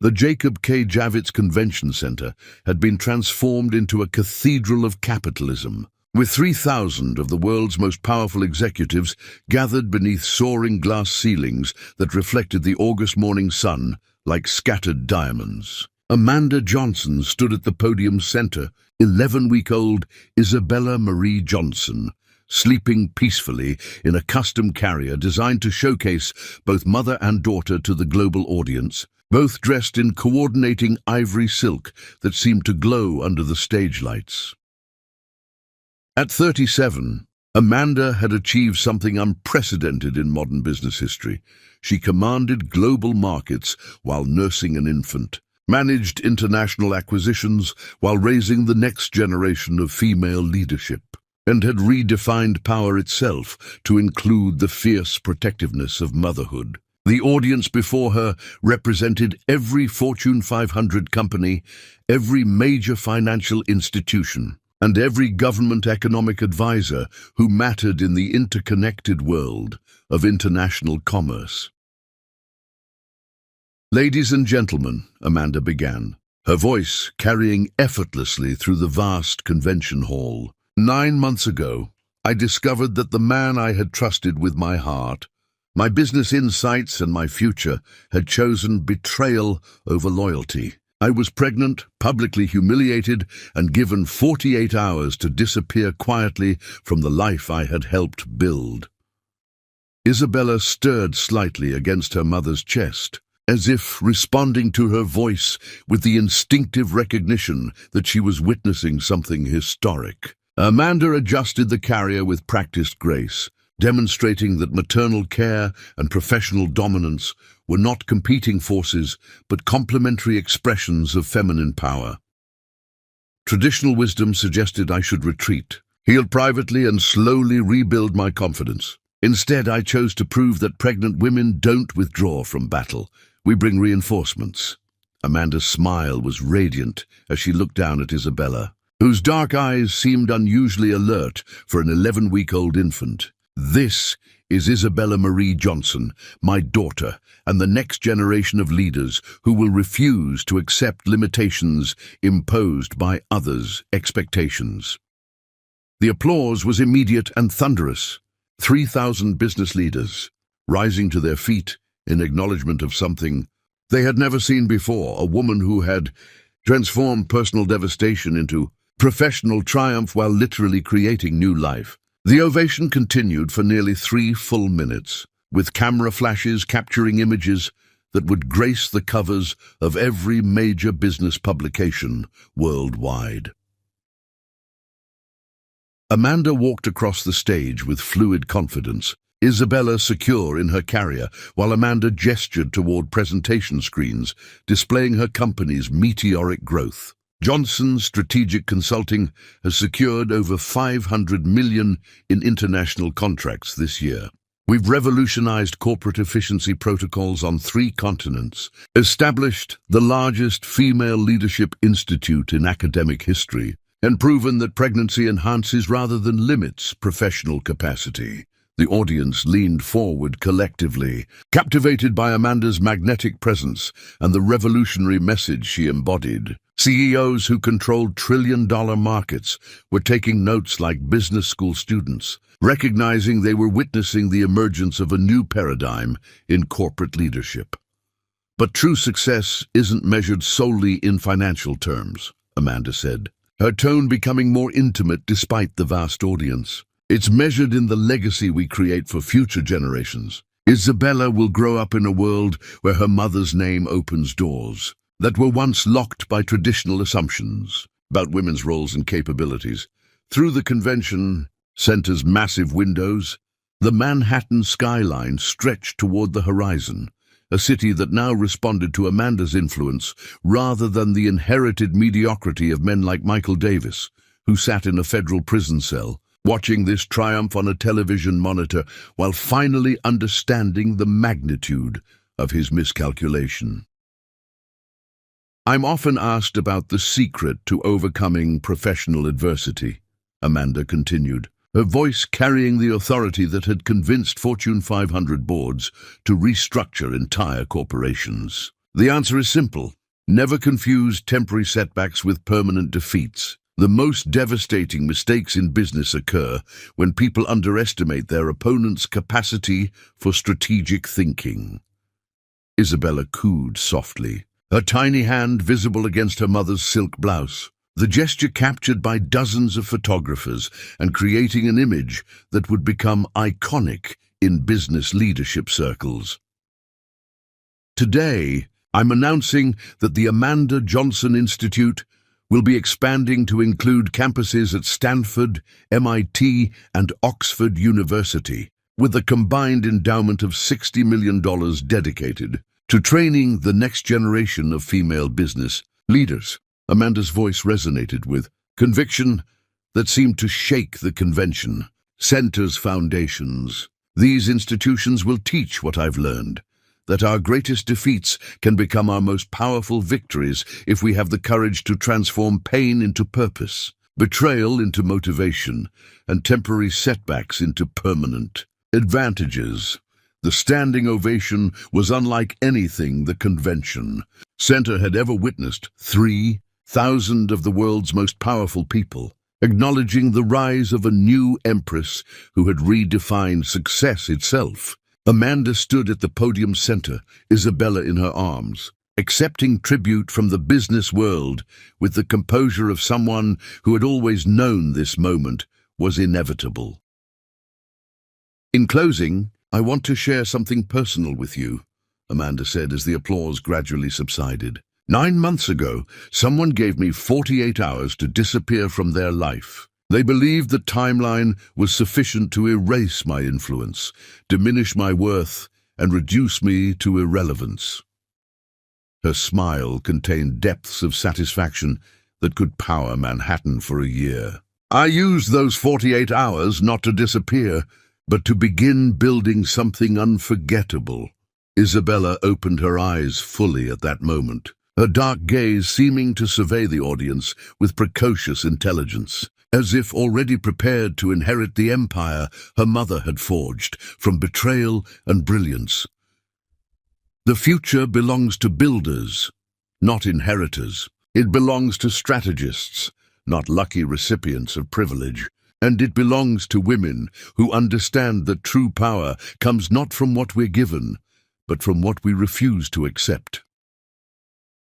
The Jacob K. Javits Convention Center had been transformed into a cathedral of capitalism, with 3,000 of the world's most powerful executives gathered beneath soaring glass ceilings that reflected the August morning sun like scattered diamonds. Amanda Johnson stood at the podium center, 11-week-old Isabella Marie Johnson, sleeping peacefully in a custom carrier designed to showcase both mother and daughter to the global audience, both dressed in coordinating ivory silk that seemed to glow under the stage lights. At 37, Amanda had achieved something unprecedented in modern business history. She commanded global markets while nursing an infant, managed international acquisitions while raising the next generation of female leadership, and had redefined power itself to include the fierce protectiveness of motherhood. The audience before her represented every Fortune 500 company, every major financial institution, and every government economic advisor who mattered in the interconnected world of international commerce. "Ladies and gentlemen," Amanda began, her voice carrying effortlessly through the vast convention hall. "9 months ago, I discovered that the man I had trusted with my heart, my business insights and my future had chosen betrayal over loyalty. I was pregnant, publicly humiliated, and given 48 hours to disappear quietly from the life I had helped build." Isabella stirred slightly against her mother's chest, as if responding to her voice with the instinctive recognition that she was witnessing something historic. Amanda adjusted the carrier with practiced grace, demonstrating that maternal care and professional dominance were not competing forces, but complementary expressions of feminine power. Traditional wisdom suggested I should retreat, heal privately, and slowly rebuild my confidence. Instead, I chose to prove that pregnant women don't withdraw from battle. We bring reinforcements. Amanda's smile was radiant as she looked down at Isabella, whose dark eyes seemed unusually alert for an 11-week-old infant. "This is Isabella Marie Johnson, my daughter, and the next generation of leaders who will refuse to accept limitations imposed by others' expectations." The applause was immediate and thunderous. 3,000 business leaders, rising to their feet in acknowledgement of something they had never seen before, a woman who had transformed personal devastation into professional triumph while literally creating new life. The ovation continued for nearly 3 full minutes, with camera flashes capturing images that would grace the covers of every major business publication worldwide. Amanda walked across the stage with fluid confidence, Isabella secure in her carrier, while Amanda gestured toward presentation screens, displaying her company's meteoric growth. Johnson Strategic Consulting has secured over $500 million in international contracts this year, We've revolutionized corporate efficiency protocols on 3 continents, established the largest female leadership institute in academic history, and proven that pregnancy enhances rather than limits professional capacity. The audience leaned forward collectively, captivated by Amanda's magnetic presence and the revolutionary message she embodied. CEOs who controlled trillion-dollar markets were taking notes like business school students, recognizing they were witnessing the emergence of a new paradigm in corporate leadership. But true success isn't measured solely in financial terms, Amanda said, her tone becoming more intimate despite the vast audience. It's measured in the legacy we create for future generations. Isabella will grow up in a world where her mother's name opens doors that were once locked by traditional assumptions about women's roles and capabilities. Through the convention center's massive windows, the Manhattan skyline stretched toward the horizon, a city that now responded to Amanda's influence rather than the inherited mediocrity of men like Michael Davis, who sat in a federal prison cell, watching this triumph on a television monitor while finally understanding the magnitude of his miscalculation. I'm often asked about the secret to overcoming professional adversity, Amanda continued, her voice carrying the authority that had convinced Fortune 500 boards to restructure entire corporations. The answer is simple. Never confuse temporary setbacks with permanent defeats. The most devastating mistakes in business occur when people underestimate their opponent's capacity for strategic thinking. Isabella cooed softly, her tiny hand visible against her mother's silk blouse, the gesture captured by dozens of photographers and creating an image that would become iconic in business leadership circles. Today, I'm announcing that the Amanda Johnson Institute will be expanding to include campuses at Stanford, MIT, and Oxford University, with a combined endowment of $60 million dedicated to training the next generation of female business leaders. Amanda's voice resonated with conviction that seemed to shake the convention. Center's foundations. These institutions will teach what I've learned, that our greatest defeats can become our most powerful victories if we have the courage to transform pain into purpose, betrayal into motivation, and temporary setbacks into permanent advantages. The standing ovation was unlike anything the convention center had ever witnessed. 3,000 of the world's most powerful people, acknowledging the rise of a new empress who had redefined success itself. Amanda stood at the podium center, Isabella in her arms, accepting tribute from the business world with the composure of someone who had always known this moment was inevitable. In closing, I want to share something personal with you, Amanda said as the applause gradually subsided. 9 months ago, someone gave me 48 hours to disappear from their life. They believed the timeline was sufficient to erase my influence, diminish my worth, and reduce me to irrelevance. Her smile contained depths of satisfaction that could power Manhattan for a year. I used those 48 hours not to disappear, but to begin building something unforgettable. Isabella opened her eyes fully at that moment, her dark gaze seeming to survey the audience with precocious intelligence, as if already prepared to inherit the empire her mother had forged from betrayal and brilliance. The future belongs to builders, not inheritors. It belongs to strategists, not lucky recipients of privilege. And it belongs to women who understand that true power comes not from what we're given, but from what we refuse to accept.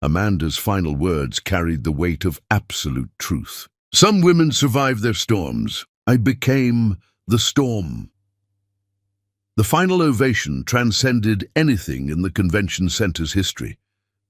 Amanda's final words carried the weight of absolute truth. Some women survive their storms. I became the storm. The final ovation transcended anything in the convention center's history.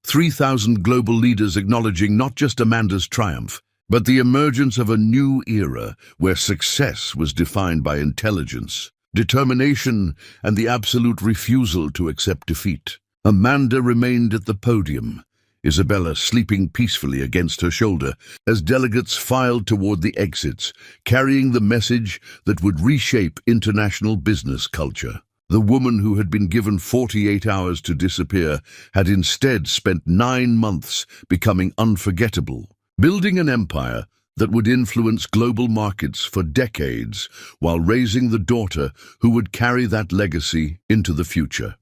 3,000 global leaders acknowledging not just Amanda's triumph, but the emergence of a new era where success was defined by intelligence, determination, and the absolute refusal to accept defeat. Amanda remained at the podium, Isabella sleeping peacefully against her shoulder as delegates filed toward the exits, carrying the message that would reshape international business culture. The woman who had been given 48 hours to disappear had instead spent 9 months becoming unforgettable, building an empire that would influence global markets for decades while raising the daughter who would carry that legacy into the future.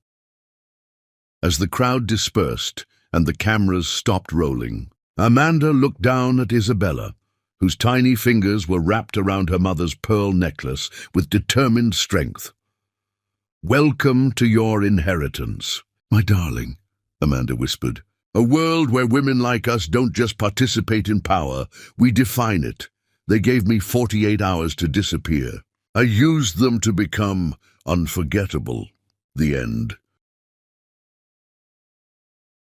As the crowd dispersed and the cameras stopped rolling, Amanda looked down at Isabella, whose tiny fingers were wrapped around her mother's pearl necklace with determined strength. "Welcome to your inheritance, my darling," Amanda whispered. "A world where women like us don't just participate in power, we define it. They gave me 48 hours to disappear. I used them to become unforgettable." The end.